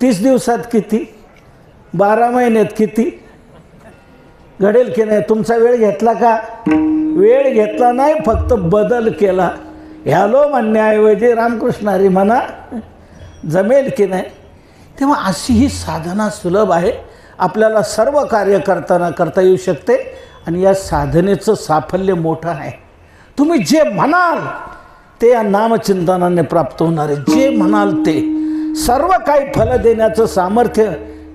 30 दिवसात किती? 12 महिन्यात किती घडेल की नाही? तुमचा वेळ घेतला का? वेळ घेतला नाही, फक्त बदल केला. हॅलो म्हणण्याऐवजी रामकृष्ण हरी म्हणा, जमेल की नाही? तेव्हा अशी ही साधना सुलभ आहे, आपल्याला सर्व कार्य करताना करता येऊ शकते. आणि या साधनेचं साफल्य मोठं आहे. तुम्ही जे म्हणाल ते या नामचिंतनाने प्राप्त होणार आहे. जे म्हणाल ते सर्व काही फल देण्याचं सामर्थ्य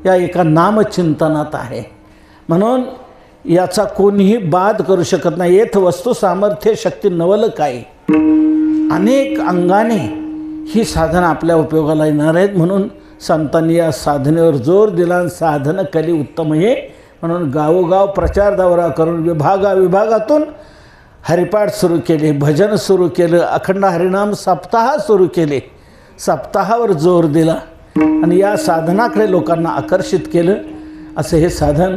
या एका नामचिंतनात आहे. म्हणून याचा कोणीही बाद करू शकत नाही. येथ वस्तू सामर्थ्य शक्ती नवल काही, अनेक अंगाने ही साधना आपल्या उपयोगाला येणार आहेत. म्हणून संतांनी या साधनेवर जोर दिला. साधन कली उत्तम हे म्हणून गावोगाव प्रचार दौरा करून विभागातून हरिपाठ सुरू केले, भजन सुरू केलं, अखंड हरिनाम सप्ताह सुरू केले, सप्ताहावर जोर दिला आणि या साधनाकडे लोकांना आकर्षित केलं. असं हे साधन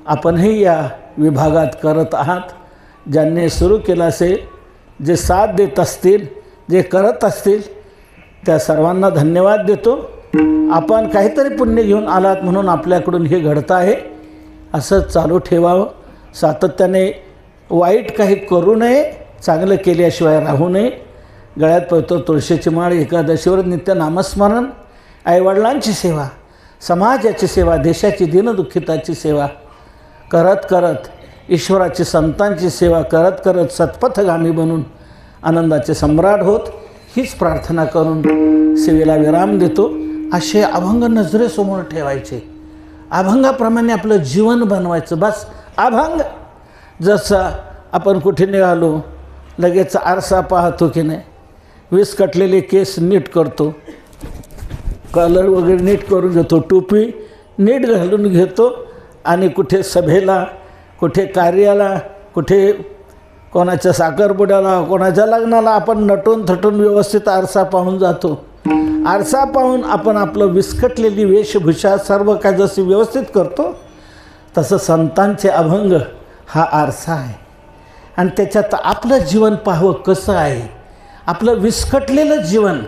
आपणही या विभागात करत आहात. ज्यांनी सुरू केलं असेल, जे साथ देत असतील, जे करत असतील, त्या सर्वांना धन्यवाद देतो. आपण काहीतरी पुण्य घेऊन आलात म्हणून आपल्याकडून हे घडतं आहे. असं चालू ठेवावं. सातत्याने वाईट काही करू नये, चांगलं केल्याशिवाय राहू नये. गळ्यात पळतो तुळशीची माळ, एकादशीवर नित्य नामस्मरण, आईवडिलांची सेवा, समाजाची सेवा, देशाची दीनदुःखिताची सेवा करत करत, ईश्वराची संतांची सेवा करत करत सत्पथगामी बनून आनंदाचे सम्राट होत, हीच प्रार्थना करून सेवेला विराम देतो. असे अभंग नजरेसमोर ठेवायचे, अभंगाप्रमाणे आपलं जीवन बनवायचं. बस अभंग. जसं आपण कुठे निघालो लगेच आरसा पाहतो की नाही, विस्कटलेले केस नीट करतो, कलर वगैरे नीट करून घेतो, टोपी नीट घालून घेतो आणि कुठे सभेला, कुठे कार्याला, कुठे कोणाच्या साखरपुड्याला, कोणाच्या लग्नाला आपण नटून थटून व्यवस्थित आरसा पाहून जातो. आरसा पाहून आपण आपलं विस्कटलेली वेशभूषा सर्व काय जशी व्यवस्थित करतो, तसं संतांचे अभंग हा आरसा आहे. आणि त्याच्यात आपलं जीवन पाहावं कसं आहे. आपलं विस्कटलेलं जीवन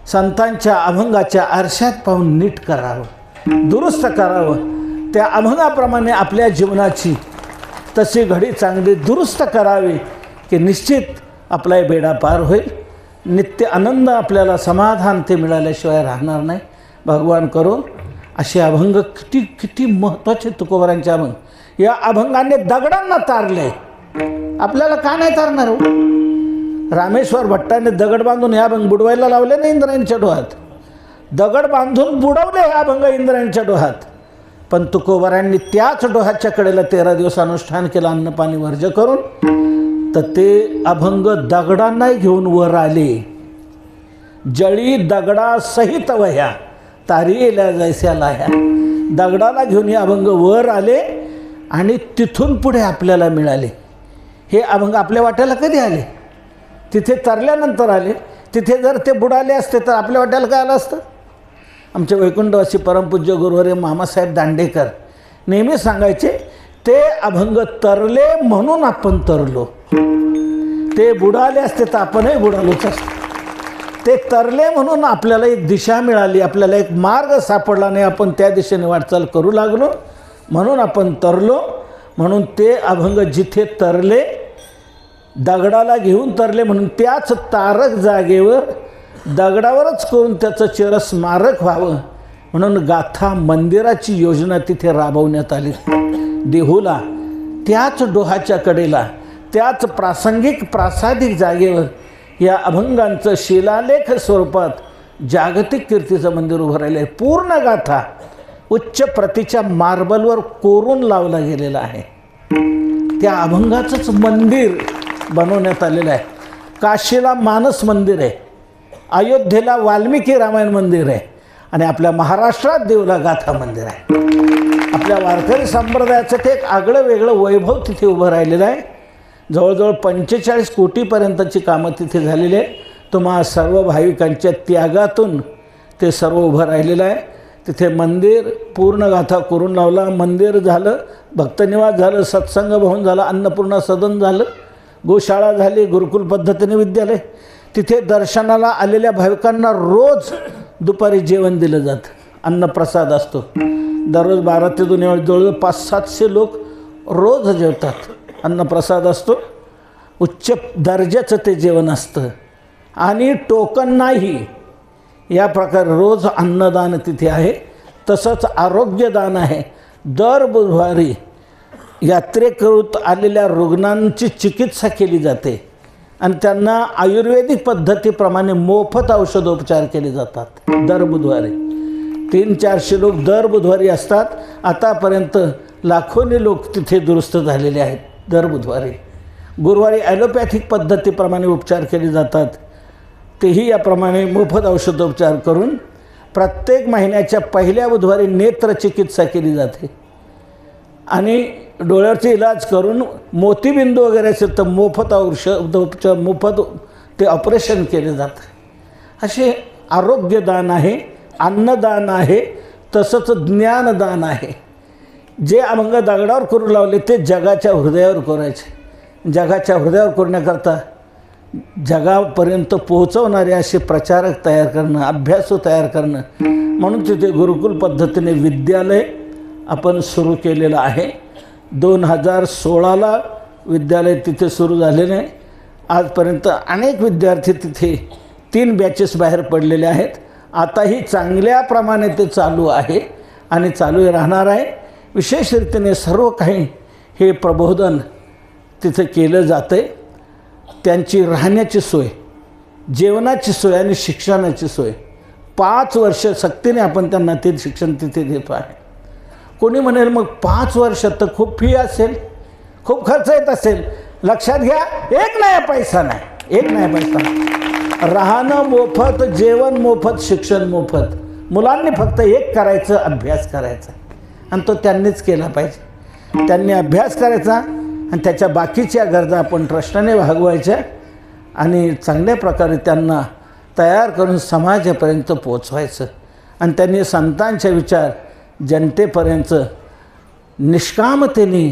संतांच्या अभंगाच्या आरशात पाहून नीट करावं, दुरुस्त करावं. त्या अभंगाप्रमाणे आपल्या जीवनाची तशी घडी चांगली दुरुस्त करावी की निश्चित आपला बेडा पार होईल. नित्य आनंद आपल्याला समाधान ते मिळाल्याशिवाय राहणार नाही. भगवान करो असे अभंग किती किती महत्त्वाचे तुकोबारांचे अभंग. या अभंगाने दगडांना तारले. आपल्याला का नाही तारणार हो? रामेश्वर भट्टाने दगड बांधून हे अभंग बुडवायला लावले ना इंद्रायणीच्या डोहात. दगड बांधून बुडवले हे अभंग इंद्रायणीच्या डोहात. पण तुकोबारांनी त्याच डोहाच्या कडेला 13 दिवस अनुष्ठान केलं अन्नपाणी वर्ज करून. तर ते अभंग दगडांनाही घेऊन वर आले. जळी दगडा सहित वह्या तारियेल्या जैस्या लाह्या. दगडाला घेऊन हे अभंग वर आले आणि तिथून पुढे आपल्याला मिळाले. हे अभंग आपल्या वाट्याला कधी आले? तिथे तरल्यानंतर आले. तिथे जर ते बुडाले असते तर आपल्या वाट्याला काय आलं असतं? आमचे वैकुंठवासी परमपूज्य गुरुवर्य मामासाहेब दांडेकर नेहमी सांगायचे, ते अभंग तरले म्हणून आपण तरलो. ते बुडाले असते तर आपणही बुडालोच असतो. ते तरले म्हणून आपल्याला एक दिशा मिळाली, आपल्याला एक मार्ग सापडला नाही, आपण त्या दिशेने वाटचाल करू लागलो म्हणून आपण तरलो. म्हणून ते अभंग जिथे तरले, दगडाला घेऊन तरले म्हणून त्याच तारक जागेवर दगडावरच करून त्याचं चिरस्मारक व्हावं म्हणून गाथा मंदिराची योजना तिथे राबवण्यात आली. देहूला त्याच डोहाच्या कडेला त्याच प्रासंगिक प्रासादिक जागेवर या अभंगांचं शिलालेख स्वरूपात जागतिक कीर्तीचं मंदिर उभं राहिलं आहे. पूर्ण गाथा उच्च प्रतीच्या मार्बलवर कोरून लावला गेलेला आहे. त्या अभंगाचंच मंदिर बनवण्यात आलेलं आहे. काशीला मानस मंदिर आहे, अयोध्येला वाल्मिकी रामायण मंदिर आहे आणि आपल्या महाराष्ट्रात देऊला गाथा मंदिर आहे. आपल्या वारकरी संप्रदायाचं ते एक आगळं वेगळं वैभव तिथे उभं राहिलेलं आहे. जवळजवळ 45 कोटीपर्यंतची कामं तिथे झालेली आहे. तुम्हा सर्व भाविकांच्या त्यागातून ते सर्व उभं राहिलेलं आहे. तिथे मंदिर पूर्ण गाथा करून लावला. मंदिर झालं, भक्तनिवास झालं, सत्संग भवन झालं, अन्नपूर्णा सदन झालं, गोशाळा झाली, गुरुकुल पद्धतीने विद्यालय. तिथे दर्शनाला आलेल्या भाविकांना रोज दुपारी जेवण दिलं जातं. अन्नप्रसाद असतो. दररोज 12 ते 2 वेळा जवळजवळ 500-700 लोक रोज जेवतात. अन्नप्रसाद असतो. उच्च दर्जाचं ते जेवण असतं आणि टोकन नाही. या प्रकारे रोज अन्नदान तिथे आहे. तसंच आरोग्यदान आहे. दर बुधवारी यात्रेकरूत आलेल्या रुग्णांची चिकित्सा केली जाते आणि त्यांना आयुर्वेदिक पद्धतीप्रमाणे मोफत औषधोपचार केले जातात. दर बुधवारी 300-400 लोक दर बुधवारी असतात. आतापर्यंत लाखोनी लोक तिथे दुरुस्त झालेले आहेत दर बुधवारी. गुरुवारी ॲलोपॅथिक पद्धतीप्रमाणे उपचार केले जातात. तेही याप्रमाणे मोफत औषधोपचार करून प्रत्येक महिन्याच्या पहिल्या बुधवारी नेत्रचिकित्सा केली जाते आणि डोळ्याचे इलाज करून मोतीबिंदू वगैरे असेल तर मोफत औषधोपचार, मोफत ते ऑपरेशन केले जातं. असे आरोग्यदान आहे, अन्नदान आहे, तसंच ज्ञानदान आहे. जे अभंग दगडावर करून लावले ते जगाच्या हृदयावर करायचे. जगाच्या हृदयावर करण्याकरता जगापर्यंत पोहोचवणारे असे प्रचारक तयार करणं, अभ्यासू तयार करणं. म्हणून तिथे गुरुकुल पद्धतीने विद्यालय आपण सुरू केलेलं आहे. 2016ला विद्यालय तिथे सुरू झालेले आहे. आजपर्यंत अनेक विद्यार्थी तिथे 3 बॅचेस बाहेर पडलेले आहेत. आताही चांगल्या प्रमाणे ते चालू आहे आणि चालू राहणार आहे. विशेष रीतीने सर्व काही हे प्रबोधन तिथे केलं जातं आहे. त्यांची राहण्याची सोय, जेवणाची सोय आणि शिक्षणाची सोय 5 वर्ष सक्तीने आपण त्यांना ते शिक्षण तिथे देतो आहे. कोणी म्हणेल मग 5 वर्ष तर खूप फी असेल, खूप खर्च येत असेल. लक्षात घ्या, एक नया पैसा नाही, एक नया पैसा नाही. राहणं मोफत, जेवण मोफत, शिक्षण मोफत. मुलांनी फक्त एक करायचं, अभ्यास करायचा आणि तो त्यांनीच केला पाहिजे. त्यांनी अभ्यास करायचा आणि त्याच्या बाकीच्या गरजा आपण ट्रस्टाने भागवायच्या आणि चांगल्या प्रकारे त्यांना तयार करून समाजापर्यंत पोचवायचं आणि त्यांनी संतांचे विचार जनतेपर्यंत निष्कामतेने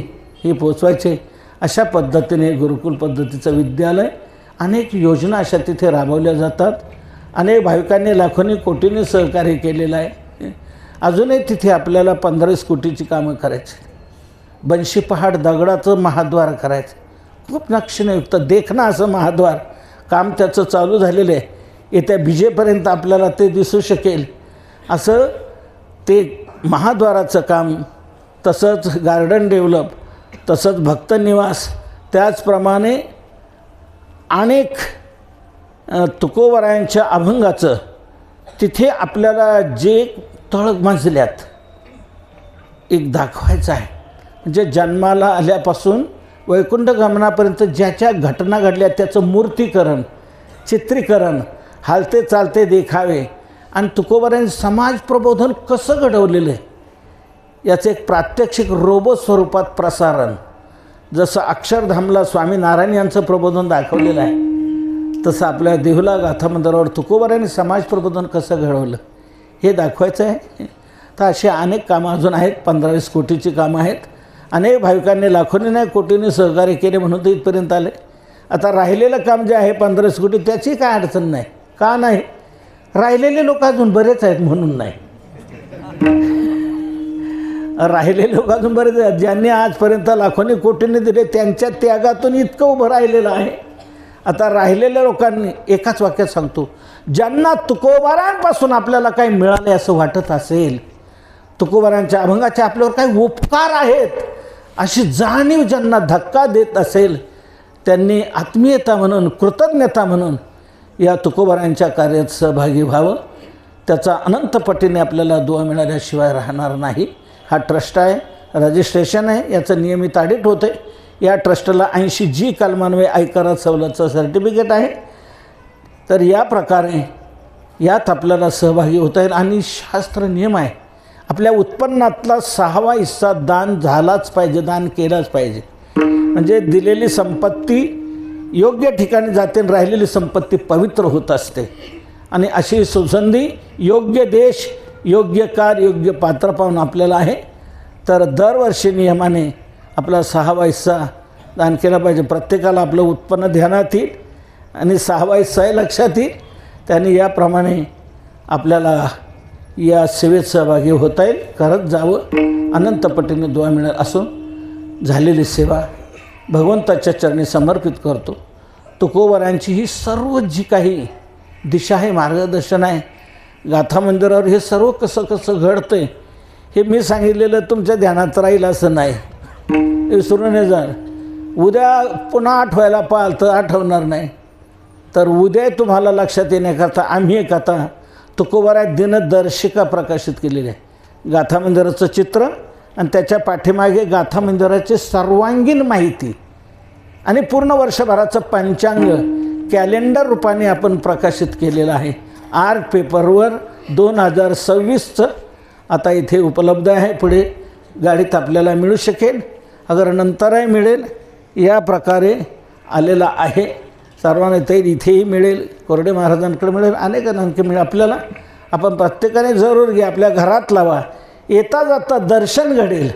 हे पोचवायचे. अशा पद्धतीने गुरुकुल पद्धतीचं विद्यालय, अनेक योजना अशा तिथे राबवल्या जातात. अनेक भाविकांनी लाखोनी कोटींनी सहकार्य केलेलं आहे. अजूनही तिथे आपल्याला 15-20 कोटीची कामं करायची. बनशी पहाड दगडाचं महाद्वार करायचं, खूप नक्षीनयुक्त देखणं असं महाद्वार. काम त्याचं चालू झालेलं आहे. येत्या विजेपर्यंत आपल्याला ते दिसू शकेल असं ते महाद्वाराचं काम. तसंच गार्डन डेव्हलप, तसंच भक्तनिवास, त्याचप्रमाणे अनेक तुकोबरायांच्या अभंगाचं तिथे आपल्याला जे तळमजल्यात एक दाखवायचं आहे. म्हणजे जन्माला आल्यापासून वैकुंठ गमनापर्यंत ज्या ज्या घटना घडल्या त्याचं मूर्तीकरण, चित्रीकरण, हालते चालते देखावे आणि तुकोबरायांनी समाज प्रबोधन कसं घडवलेलं आहे याचं एक प्रात्यक्षिक रोबो स्वरूपात प्रसारण. जसं अक्षरधामला स्वामीनारायण यांचं प्रबोधन दाखवलेलं आहे, तसं आपल्या देहुला गाथा मंदिरावर तुकोबरायांनी समाज प्रबोधन कसं घडवलं हे दाखवायचं आहे. तर अशी अनेक कामं अजून आहेत. 15-20 कोटीची कामं आहेत. अनेक भाविकांनी लाखोनी नाही कोटींनी सहकार्य केले म्हणून ते इथपर्यंत आले. आता राहिलेलं काम जे आहे 15-20 कोटी त्याची काय अडचण नाही. का नाही? राहिलेले लोक अजून बरेच आहेत म्हणून नाही. राहिलेले लोक अजून बरेच आहेत. ज्यांनी आजपर्यंत लाखोनी कोटींनी दिले त्यांच्या त्यागातून इतकं उभं राहिलेलं आहे. आता राहिलेल्या लोकांनी एकाच वाक्यात सांगतो, ज्यांना तुकोबारांपासून आपल्याला काही मिळाले असं वाटत असेल, तुकोबारांच्या अभंगाचे आपल्यावर काही उपकार आहेत अशी जाणीव ज्यांना धक्का देत असेल, त्यांनी आत्मीयता म्हणून, कृतज्ञता म्हणून या तुकोबारांच्या कार्यात सहभागी व्हावं. त्याचा अनंत पटीने आपल्याला दुआ मिळाल्याशिवाय राहणार नाही. हा ट्रस्ट आहे, रजिस्ट्रेशन आहे, याचं नियमित ऑडिट होते. या ट्रस्टला 80G कलमान्वये आयकरात सवलतचं सर्टिफिकेट आहे. तर या प्रकारे यात आपल्याला सहभागी होता येईल. आणि शास्त्र नियम आहे, आपल्या उत्पन्नातला 6वा हिस्सा दान झालाच पाहिजे, दान केलाच पाहिजे. म्हणजे दिलेली संपत्ती योग्य ठिकाणी जाते आणि राहिलेली संपत्ती पवित्र होत असते. आणि अशी सुसंधी योग्य देश, योग्य काळ, योग्य पात्र पाहून आपल्याला आहे. तर दरवर्षी नियमाने आपला 6वा हिस्सा दान केला पाहिजे. प्रत्येकाला आपलं उत्पन्न ध्यानात येईल आणि 6वा हिस्साही लक्षात येईल. त्यांनी याप्रमाणे आपल्याला या सेवेत सहभागी होता येईल. करत जावं, अनंत पटीने दुआ मिळेल. असून झालेली सेवा भगवंताच्या चरणी समर्पित करतो. तुकोबरांची ही सर्व जी काही दिशा आहे, मार्गदर्शन आहे, गाथा मंदिरावर हे सर्व कसं कसं घडतं आहे हे मी सांगितलेलं तुमच्या ध्यानात राहील असं नाही. विसरून नाही जा. उद्या पुन्हा आठवायला पाहाल तर आठवणार नाही. तर उद्या तुम्हाला लक्षात येण्याकरता आम्ही एक आता तुकोबारा दिनदर्शिका प्रकाशित केलेली आहे. गाथा मंदिराचं चित्र आणि त्याच्या पाठीमागे गाथा मंदिराची सर्वांगीण माहिती आणि पूर्ण वर्षभराचं पंचांग कॅलेंडर रूपाने आपण प्रकाशित केलेलं आहे. आर्ट पेपरवर 2026चं आता इथे उपलब्ध आहे. पुढे गाडीत आपल्याला मिळू शकेल, अगर नंतरही मिळेल. या प्रकारे आलेला आहे. सर्वांना ते इथेही मिळेल, कोरडे महाराजांकडे मिळेल, अनेकांकडे मिळेल. आपल्याला आपण प्रत्येकाने जरूर घ्या, आपल्या घरात लावा. येता जाता दर्शन घडेल,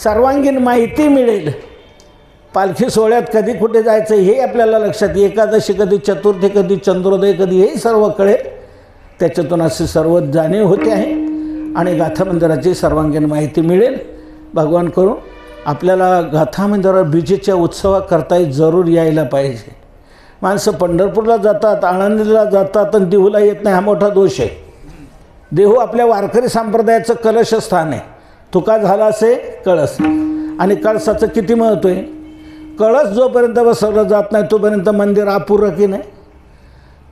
सर्वांगीण माहिती मिळेल. पालखी सोहळ्यात कधी कुठे जायचं हे आपल्याला लक्षात, एकादशी कधी, चतुर्थी कधी, चंद्रोदय कधी, हे सर्व कळेल. त्याच्यातून असे सर्व जाणीव होते आहे आणि गाथा मंदिराची सर्वांगीण माहिती मिळेल. भगवान करून आपल्याला गाथा मंदिरावर बीजेच्या उत्सवाकरताही जरूर यायला पाहिजे. माणसं पंढरपूरला जातात, आळंदीला जातात आणि देहूला येत नाही, हा मोठा दोष आहे. देहू आपल्या वारकरी संप्रदायाचं कलशस्थान आहे. तुका झाला असे कळस, आणि कळसाचं किती महत्त्व आहे. कळस जोपर्यंत बसवलं जात नाही तोपर्यंत मंदिर अपुरं की नाही.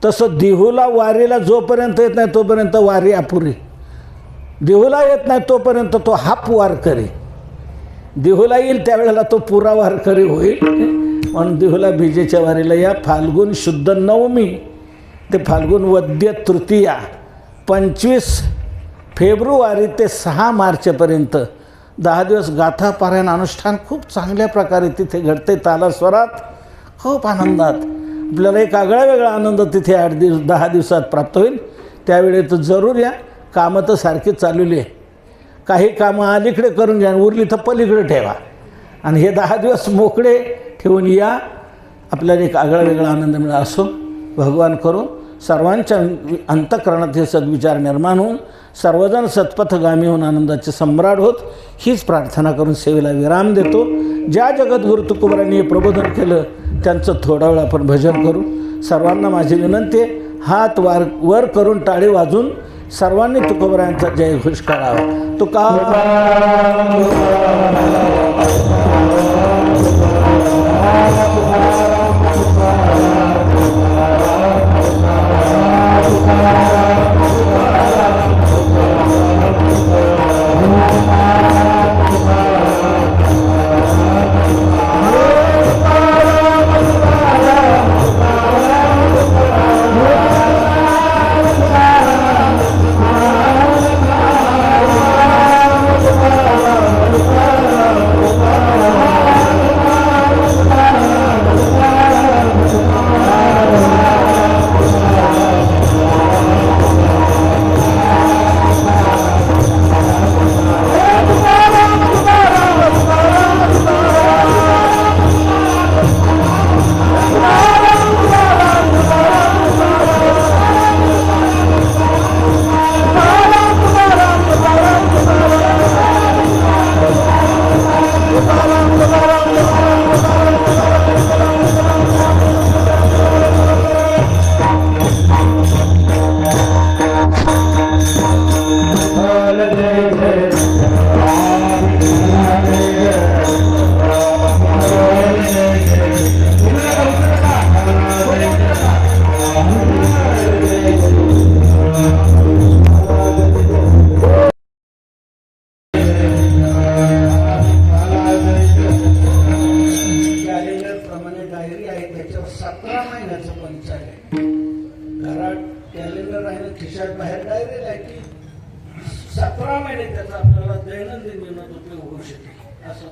तसं देहूला वारीला जोपर्यंत येत नाही तोपर्यंत वारी अपुरी. देहूला येत नाही तोपर्यंत तो हाफ वारकरी, देहूला येईल त्यावेळेला तो पुरा वारकरी होईल. म्हणून देहूला बीजेच्या वारीला या. फाल्गुन शुद्ध नवमी ते फाल्गुन वद्य तृतीया 25 फेब्रुवारी ते 6 मार्चपर्यंत 10 दिवस गाथा पारायण अनुष्ठान खूप चांगल्या प्रकारे तिथे घडते. तालास्वरात खूप आनंदात आपल्याला एक आगळा वेगळा आनंद तिथे 10 दिवसात प्राप्त होईल. त्यावेळी तर जरूर या. कामं तर सारखी चालवली आहे. काही कामं अलीकडे करून घ्या, उरली तर पलीकडे ठेवा आणि हे 10 दिवस मोकळे ठेवून या. आपल्याला एक आगळा वेगळा आनंद मिळाला. असो भगवान करून सर्वांच्या अंतःकरणात हे सद्विचार निर्माण होऊन सर्वजण सत्पथगामी होऊन आनंदाचे सम्राट होत, हीच प्रार्थना करून सेवेला विराम देतो. ज्या जगद्गुरु तुकोबारांनी हे प्रबोधन केलं त्यांचं थोडा वेळ आपण भजन करू. सर्वांना माझी विनंती आहे, हात वर करून टाळी वाजून सर्वांनी तुकोबारायांचा जयघोष करावा. तुका डायरी आहे त्याच्यावर 17 महिन्याचं पंचांग आहे. घरात कॅलेंडर आहे, खिशात बाहेर डायरी आहे की 17 महिने त्याचा आपल्याला दैनंदिन जीवनात उपयोग होऊ शकेल. असं